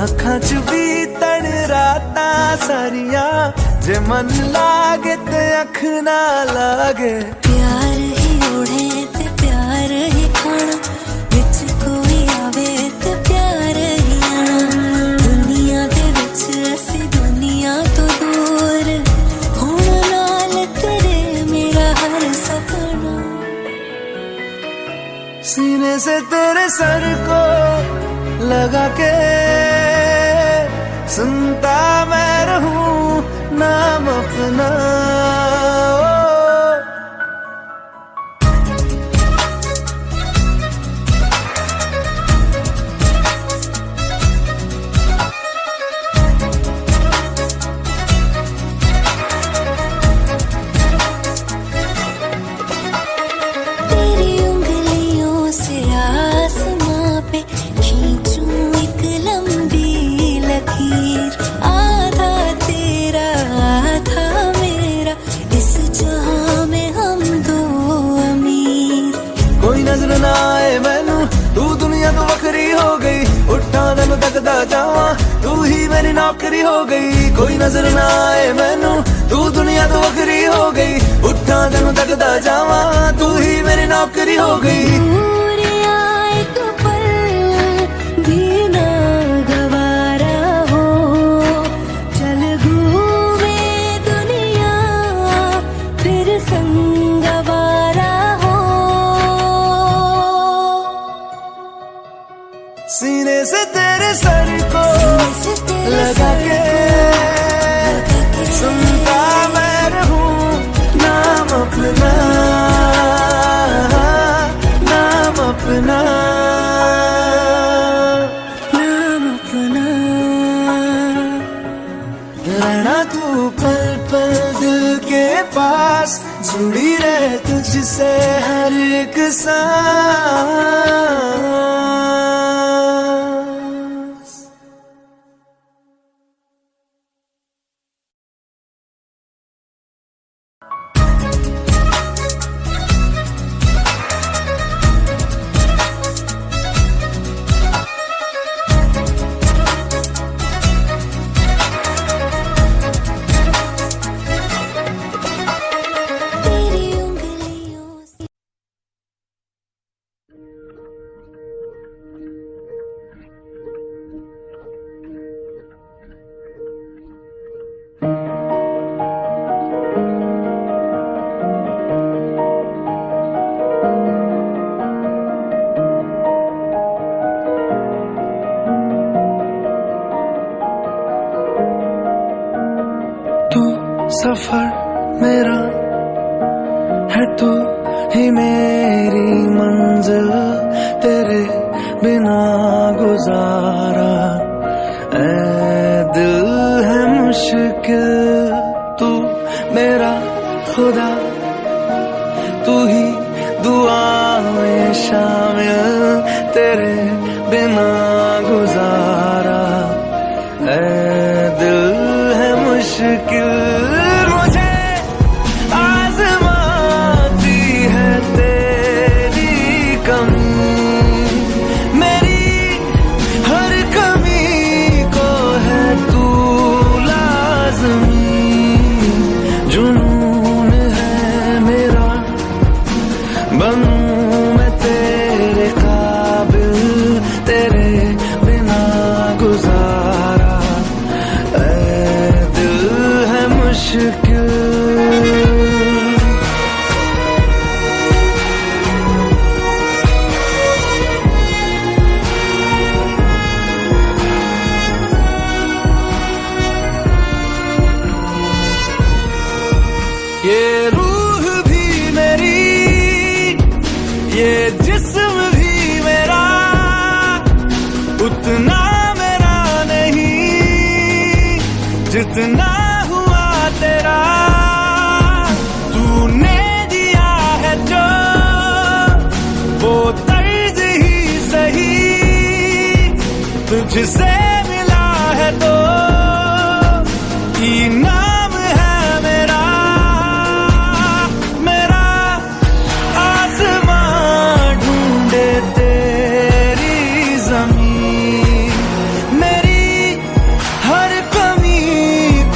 अखां च भी तड़ राता सारिया, जे मन लागे ते अख ना लागे। प्यार ही ओढ़े ते प्यार ही खाना, विच कोई आवे ते प्यार ही आना, दुनिया दे विच असी दुनिया तो दूर, हुण नाल तेरे मेरा हर सपना। सीने से तेरे सर को लगा के सुनता मैं रहूं नाम अपना, आधा तेरा आधा मेरा, इस जहां में हम दो अमीर। कोई नजर ना आए मैनू, तू दुनिया तो वखरी हो गई, उठा दिन तकदा जावा, तू ही मेरी नौकरी हो गई। कोई नजर ना आए मैनू, तू दुनिया तो वखरी हो गई, उठा दिन तकदा जावा, तू ही मेरी नौकरी हो गई। दूर आए तो पल भी ना गवारा हो, चल घूमे दुनिया फिर संगवारा हो। सीने से तेरे सर को लगा के सुनता मैं रहूं नाम अपना, नाम अपना, नाम अपना। रहना तू पल पल दिल के पास, जुड़ी रहे तुझसे हर एक सांस। सफर मेरा है तू ही मेरी मंजिल, तेरे बिना गुजारा ऐ दिल है मुश्किल। तू मेरा खुदा, तू ही दुआ में शामिल, तेरे बिना गुजारा ऐ दिल है मुश्किल। ये रूह भी मेरी, ये जिस्म भी मेरा, जितना हुआ तेरा तूने दिया है जो वो तर्ज ही सही तुझसे मिला है तो इनाम है मेरा मेरा आसमां ढूंढे तेरी जमीन मेरी हर कमी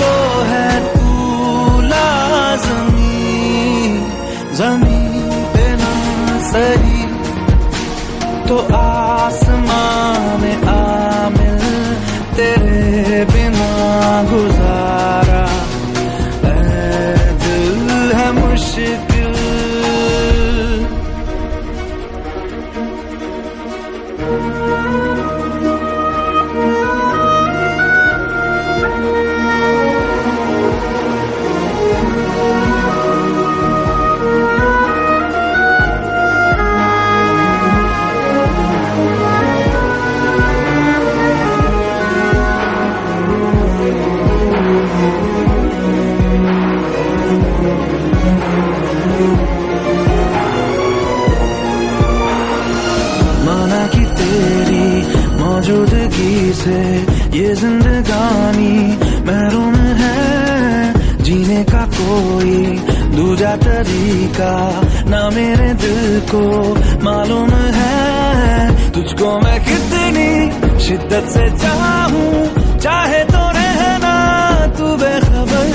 को है तू लाज़मी ज़मीन पे ना सही तो आसमां में आ मिल तेरे बिना गुजारा ऐ दिल है मुश्किल माना कि तेरी मौजूदगी से ये जिंदगानी महरूम है जीने का कोई दूजा तरीका ना मेरे दिल को मालूम है तुझको मैं कितनी शिद्दत से चाहूं चाहे तो रहना तू बेखबर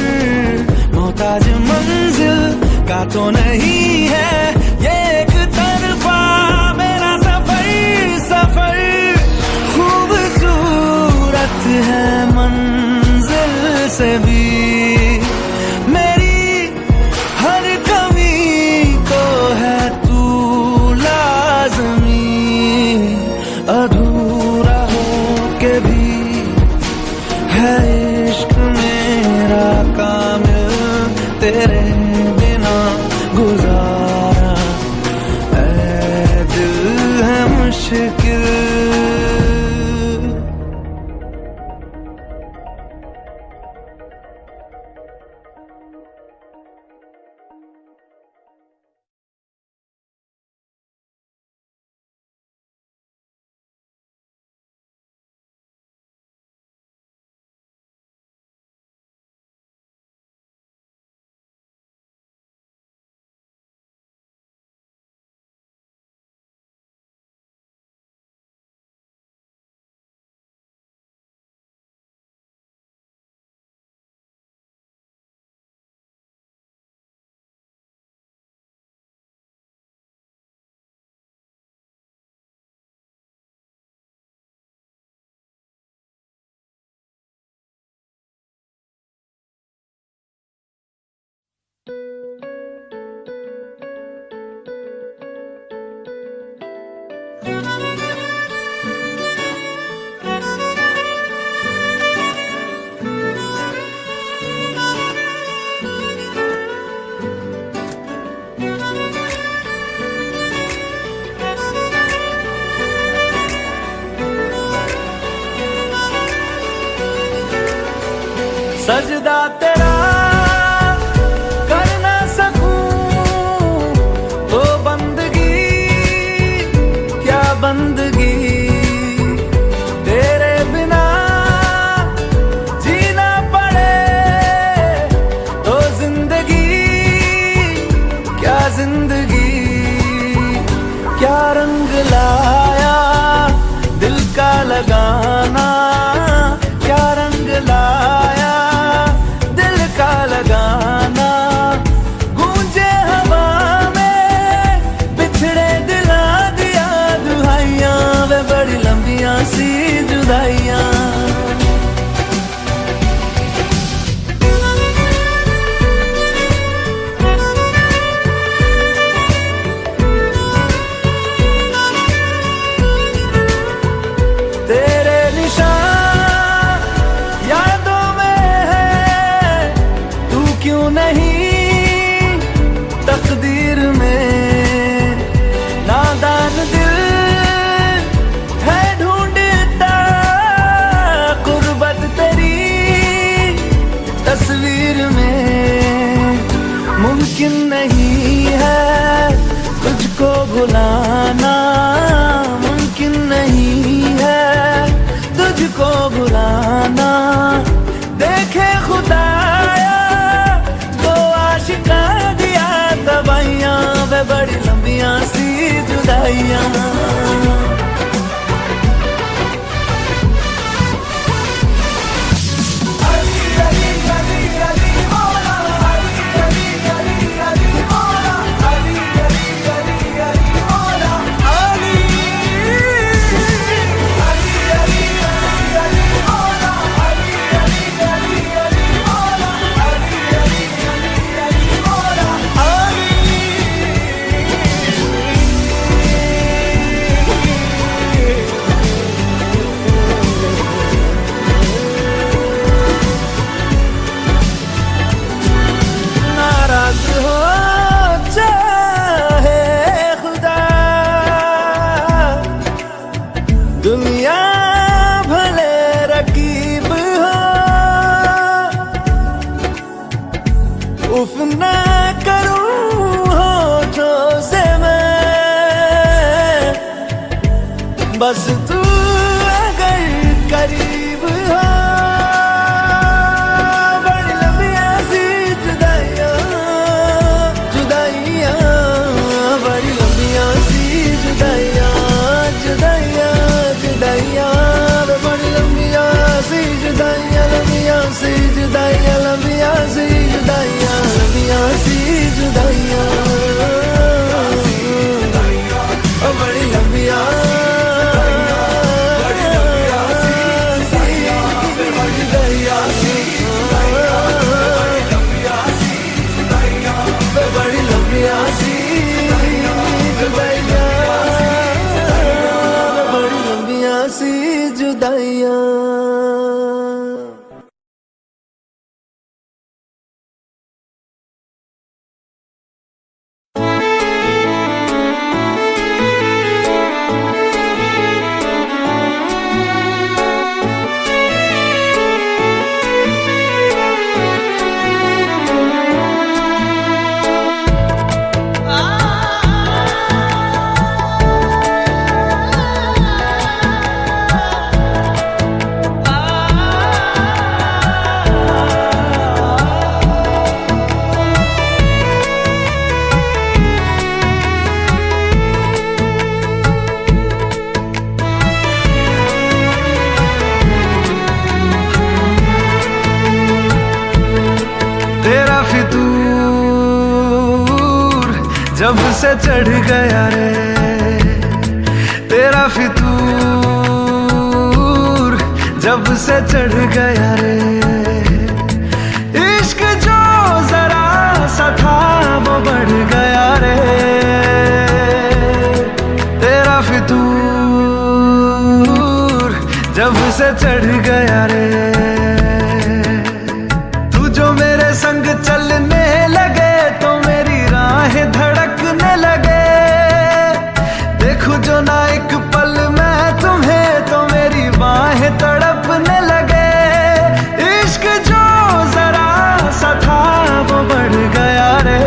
मोहताज मंजिल का तो नहीं है ये एक तरफा मेरा सफर खूबसूरत है मंजिल से भी मेरी हर कमी को है तू लाज़मी अधूरा हो के भी है इश्क मेरा कामिल तेरे बिना गुजारा ऐ दिल है मुश्किल सजदा तेरा कर ना सकूं तो बंदगी क्या बंदगी तेरे बिना जीना पड़े तो जिंदगी क्या जिंदगी क्या रंग लाया दिल का लगाना क्या रंग लाया दिल बुलाना मुमकिन नहीं है, तुझको बुलाना। देखे खुदाया तो आशिका दिया दवाइयाँ, वे बड़ी लंबियाँ सी जुदाइयाँ। दुनिया भले रकीब हो, उफ ना करूं होठों से मैं, बस तू अगर करीब हो। बड़ी लंबियां सी जुदाइयां, जुदाइयां, बड़ी लंबियां सी जुदाइयां, जुदाइयां, जुदाइयां, बड़ी लंबियां सी जुदाइयां, लंबियां सी जुदाइयां, लंबियां सी जुदाइयां, लंबियां सी जुदाइयां, बड़ी लंबियां, बड़ी लंबियां सी जुदाइयां, बड़ी लंबियां सी जुदाइयां, बड़ी लंबियां सी जुदाइयां। जब से चढ़ गया रे तेरा फितूर, जब से चढ़ गया रे इश्क जो जरा सा था वो बढ़ गया रे। तेरा फितूर जब से चढ़ गया रे, तू जो मेरे संग चलने लगे तो मेरी राहें धड़कने लगे। देखो जो ना एक पल मैं तुम्हें तो मेरी बाहें तड़पने लगे। इश्क जो जरा सा था वो बढ़ गया रे।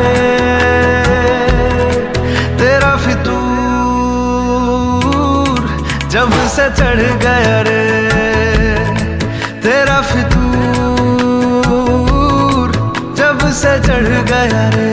तेरा फितूर जब से चढ़ गया रे, तेरा फितूर जब से चढ़ गया रे।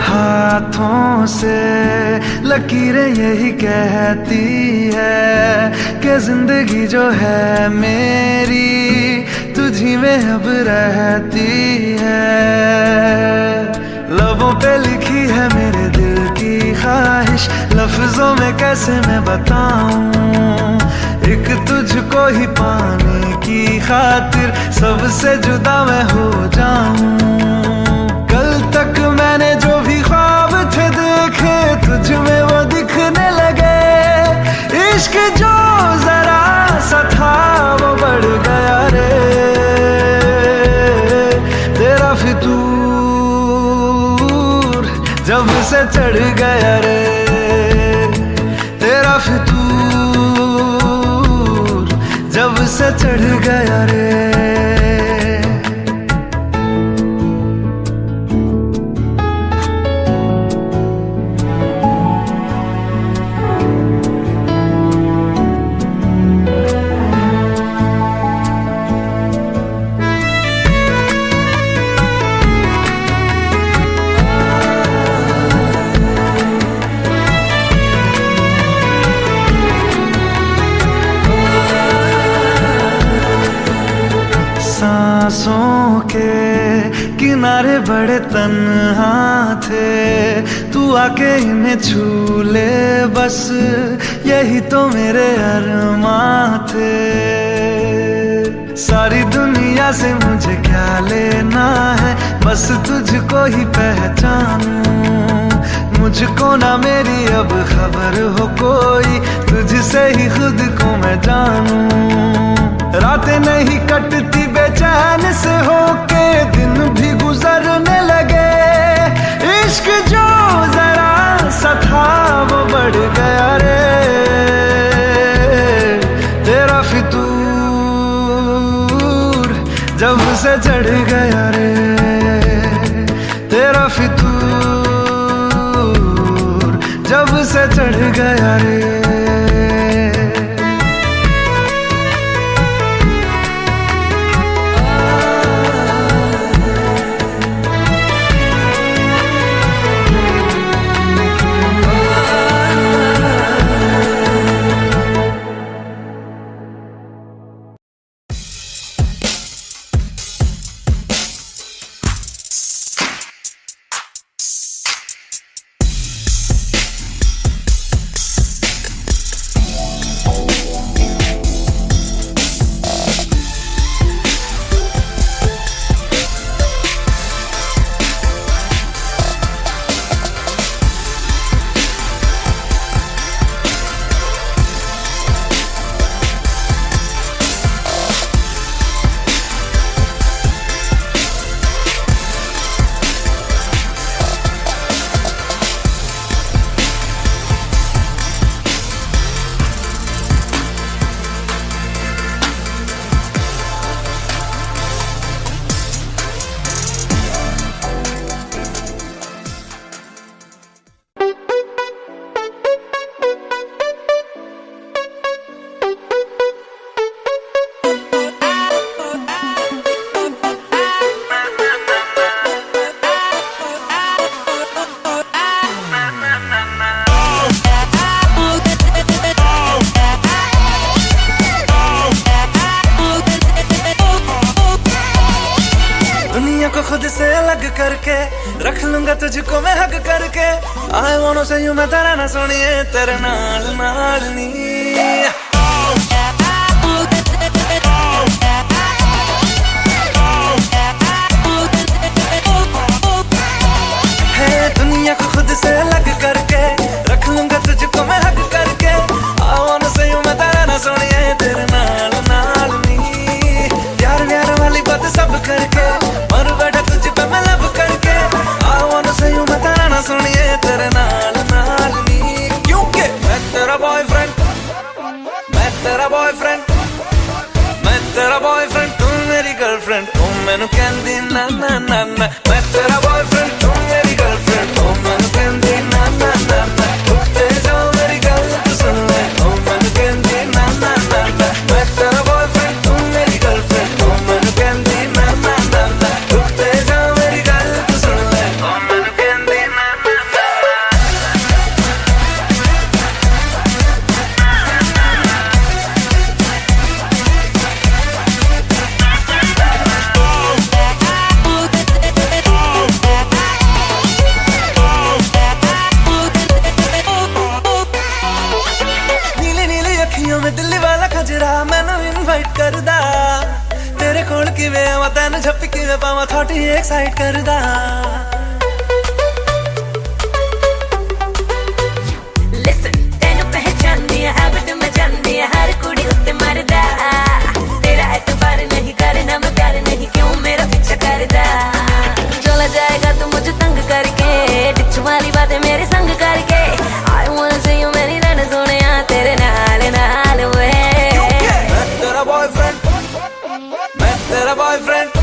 हाथों से लकीरें यही कहती है कि जिंदगी जो है मेरी तुझी में अब रहती है। लबों पे लिखी है मेरे दिल की ख्वाहिश, लफ्ज लफ्जों में कैसे मैं बताऊं, एक तुझको ही पाने की खातिर सबसे जुदा मैं हो जाऊं। कल तक मैंने जो भी ख्वाब थे देखे तुझ में वो दिखने लगे, इश्क जो जरा सा था वो बढ़ गया रे, तेरा फितूर जब से चढ़ गया रे, तेरा फितूर जब से चढ़ गया रे। सांसों के किनारे बड़े तन्हा थे, तू आके इन्हें छू ले बस, यही तो मेरे अरमां थे। सारी दुनिया से मुझे क्या लेना है, बस तुझको ही पहचानूं, मुझको ना मेरी अब खबर हो कोई, तुझसे ही खुद को मैं जानूं। रातें नहीं कटती बेचैन से होके, दिन भी गुजरने लगे, इश्क जो जरा सा था वो बढ़ गया रे, तेरा फितूर जब से चढ़ गया रे, तेरा फितूर जब से चढ़ गया रे। खुद से अलग करके रख लूंगा तुझको मैं हक करके, आई वांट से यूं मैं तेरा ना सुनिए, तेरे नाल नाल नी। दुनिया को खुद से अलग करके रख लूंगा तुझको मैं हक करके, आई वांट से यूं मैं तेरा ना सुनिए, तेरे नाल नाल नी। प्यार प्यार वाली बात सब करके मर बैठा तुझ पे मैं लब करके, आई वांट से यूं मैं तेरा ना सुनिए, तेरे नाल नाल नी। क्योंकि मैं तेरा बॉयफ्रेंड, मैं तेरा बॉयफ्रेंड, मैं तेरा बॉयफ्रेंड, तू मेरी गर्लफ्रेंड, तू मैनू कहंदी ना ना ना ना। मैं तेरा बॉयफ्रेंड, तू मेरी गर्लफ्रेंड, तू मैनू कहंदी ना ना ना ना। उठते जाओ मेरी गल तू सुन ले, तू मैनू कहंदी ना ना ना ना। मैं तेरा बॉयफ्रेंड, तू मेरी गर्लफ्रेंड, तू मैनू कहंदी ना ना ना ना। उठते जाओ मेरी गल तू सुन ले, तू मैनू कहंदी ना ना ना। एक्साइट करदा Listen, ਤੈਨੂੰ ਪਹਿਚਾਨਦੀ ਆ ਹੈਬਿਟ ਮੈਂ ਜਾਣਦੀ ਆ ਹਰ ਕੁੜੀ ਉੱਤੇ ਮਰਦਾ ਤੇਰਾ ਐਤਬਾਰ ਨਹੀਂ ਕਰਨਾ ਮੈਂ ਪਿਆਰ ਨਹੀਂ ਕਿਉਂ ਮੇਰਾ ਪਿੱਛਾ ਕਰਦਾ चला जाएगा तू मुझे तंग करके डिच वाली बातें मेरे संग करके I wanna see you मेरी रन सोने तेरे नाल नाल वे मैं तेरा बॉयफ्रेंड मैं तेरा बॉयफ्रेंड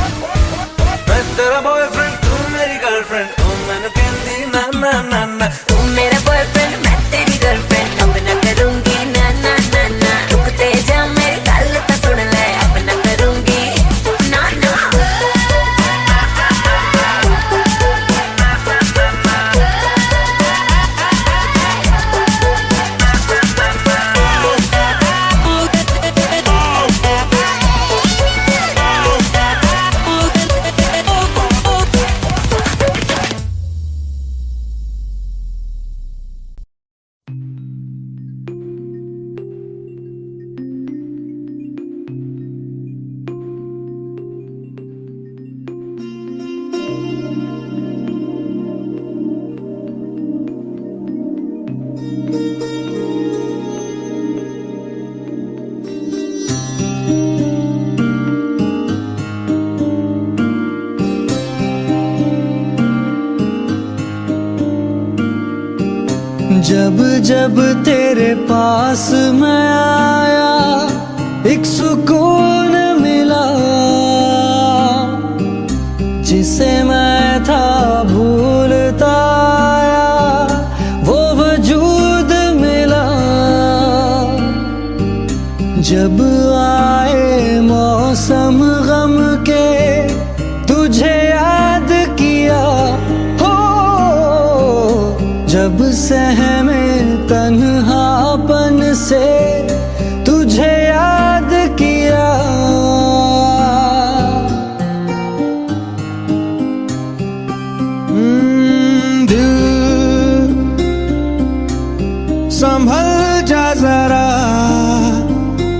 मैं तेरा बॉयफ्रेंड तू मेरी गर्लफ्रेंड तू मैंने कहती ना ना ना ना तू मेरा बॉयफ्रेंड मैं तेरी गर्लफ्रेंड अब ना करूंगी ना ना ना ना रुकते जा मेरी गल तो सुन ले अब ना करूंगी ना ना जब जब तेरे पास मैं आया एक सुकून मिला जिसे मैं था भूलता आया वो वजूद मिला जब आए मौसम गम के तुझे याद किया हो जब सहमे तन्हापन से तुझे याद किया दिल संभल जा जरा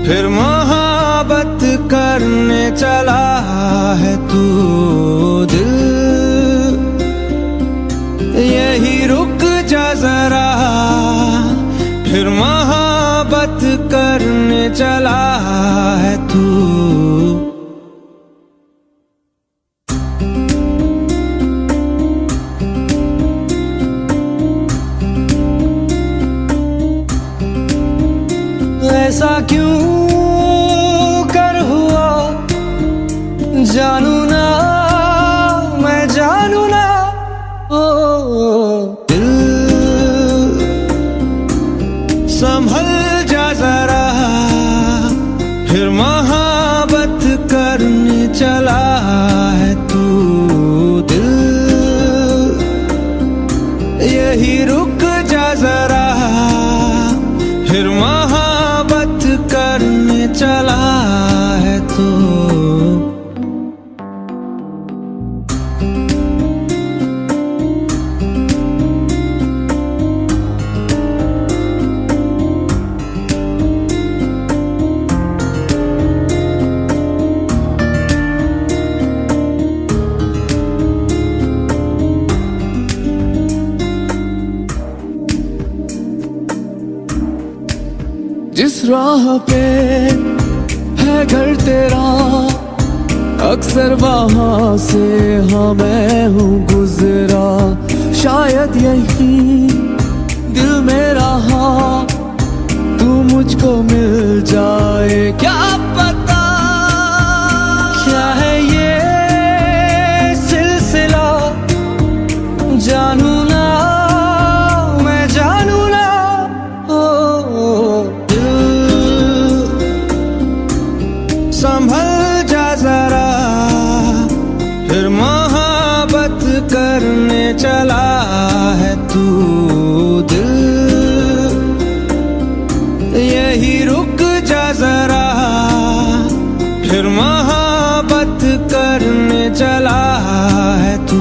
फिर मोहब्बत करने चला है तू दिल यही रुक जा जरा फिर मोहब्बत करने चला है तू ऐसा क्यों कर हुआ जानू ना मैं जानू ना ओ दिल संभल जा जरा फिर मोहब्बत करने चला है तू दिल यही रुक जा जरा फिर मोहब्बत करने चला है तू जिस राह पे है घर तेरा अक्सर वहाँ से हाँ मैं हूँ गुजरा शायद यही दिल में रहा तू मुझको मिल जाए क्या पता क्या है ये सिलसिला जानू ना मैं जानू ना ओ संभल जा जरा फिर मोहब्बत करने चला है तू दिल यही रुक जा जरा फिर मोहब्बत करने चला है तू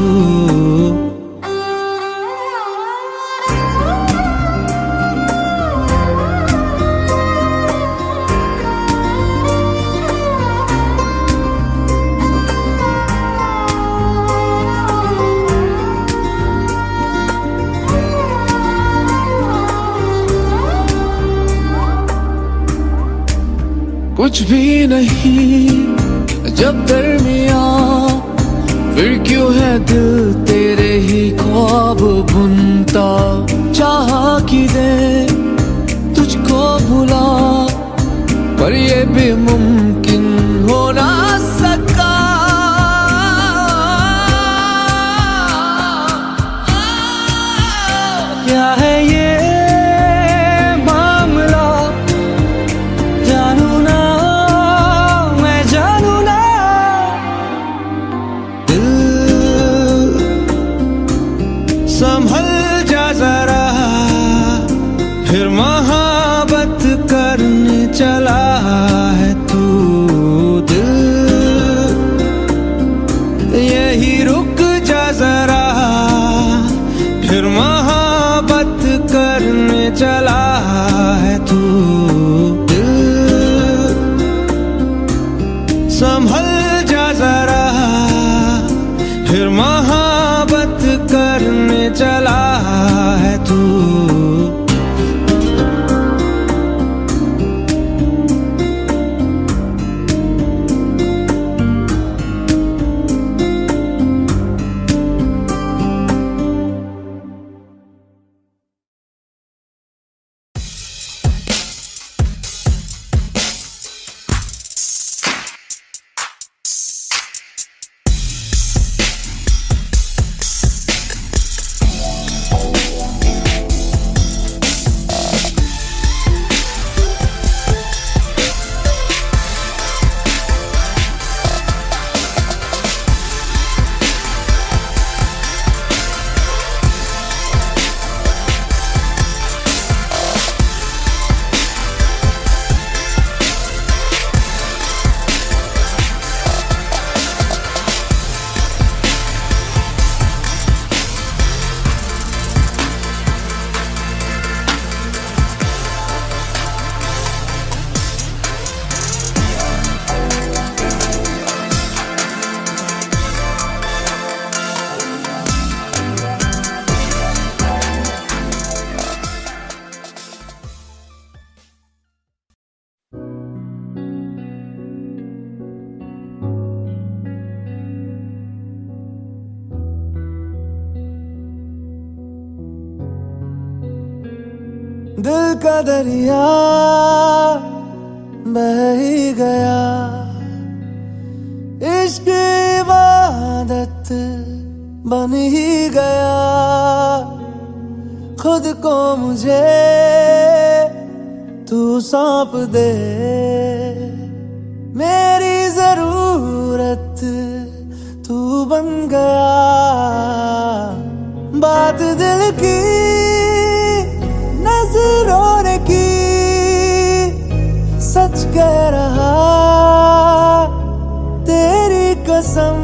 कुछ भी नहीं जब दरमिया, फिर क्यों है दिल तेरे ही ख्वाब बुनता। चाहा कि दे तुझको भुला, पर ये भी मुमकिन हो ना सका। क्या है ये मामला, जानू ना मैं जानू ना। दिल संभल जा जरा, फिर मोहब्बत करने चला है तू। दिल यही रुक जा जरा, फिर मोहब्बत करने चला है तू। दिल संभल जा जरा, फिर मोहब्बत करने चला है तू। दिल का दरिया बह ही गया, इश्क इबादत बन ही गया। खुद को मुझे तू सौंप दे, मेरी जरूरत तू बन गया। बात दिल की नजरों ने की, सच कह रहा तेरी कसम।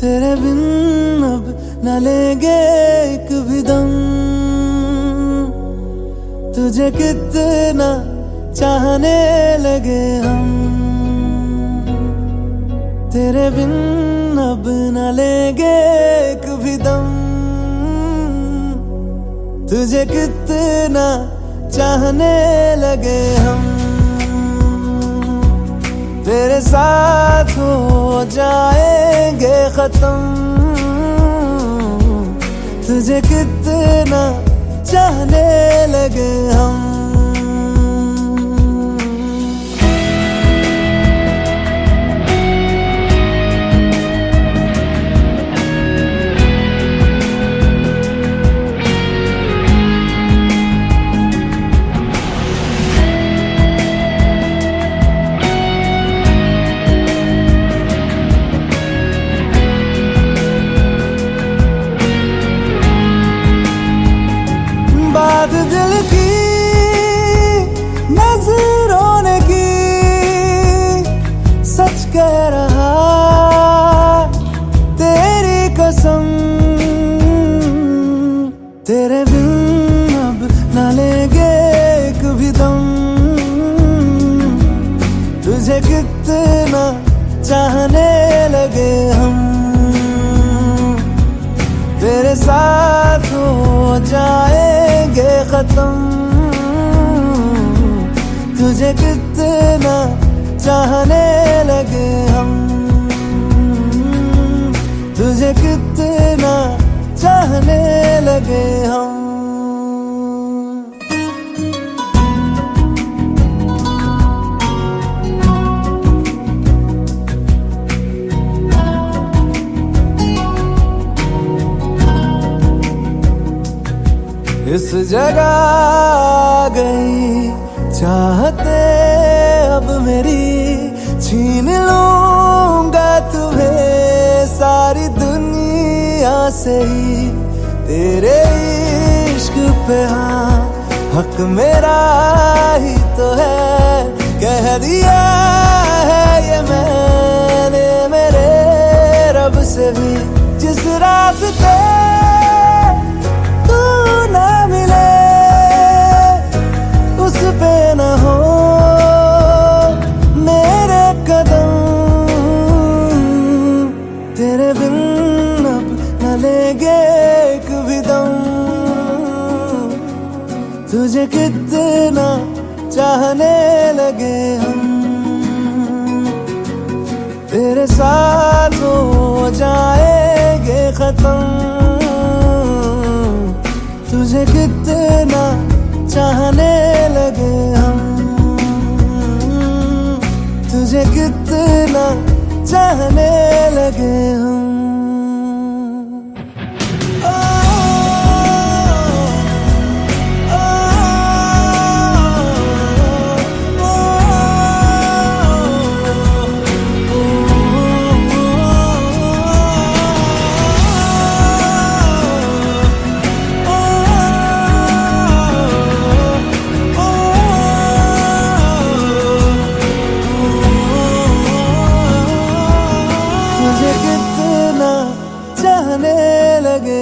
तेरे बिन अब न लेंगे एक भी दम, तुझे कितना चाहने लगे हम। तेरे बिन अब न लेंगे एक भी दम, तुझे कितना चाहने लगे हम। तेरे साथ हो जाएंगे खत्म, तुझे कितना चाहने लगे हम। बात दिल की नजरों ने की, सच कह रहा तेरी कसम। तेरे बिन अब न लेंगे एक भी दम, तुझे कितना चाहने लगे हम। तेरे साथ हो जाएंगे खत्म, तुझे कितना चाहने लगे हम, तुझे कितना चाहने लगे हम। इस जगह आ गई चाहते अब मेरी, छीन लूंगा तुम्हें सारी दुनिया से ही। तेरे इश्क पे हाँ हक मेरा ही तो है, कह दिया है ये मैंने मेरे रब से भी। जिस रास्ते तू ना मिले उस पे न हो मेरे कदम, तेरे बिन अब न लेंगे एक भी दम। तुझे कितना चाहने लगे हम, तेरे साथ हो जाएंगे खत्म। तुझे कितना चाहने लगे हम, तुझे कितना चाहने लगे हम। तुझे कितना चाहने लगे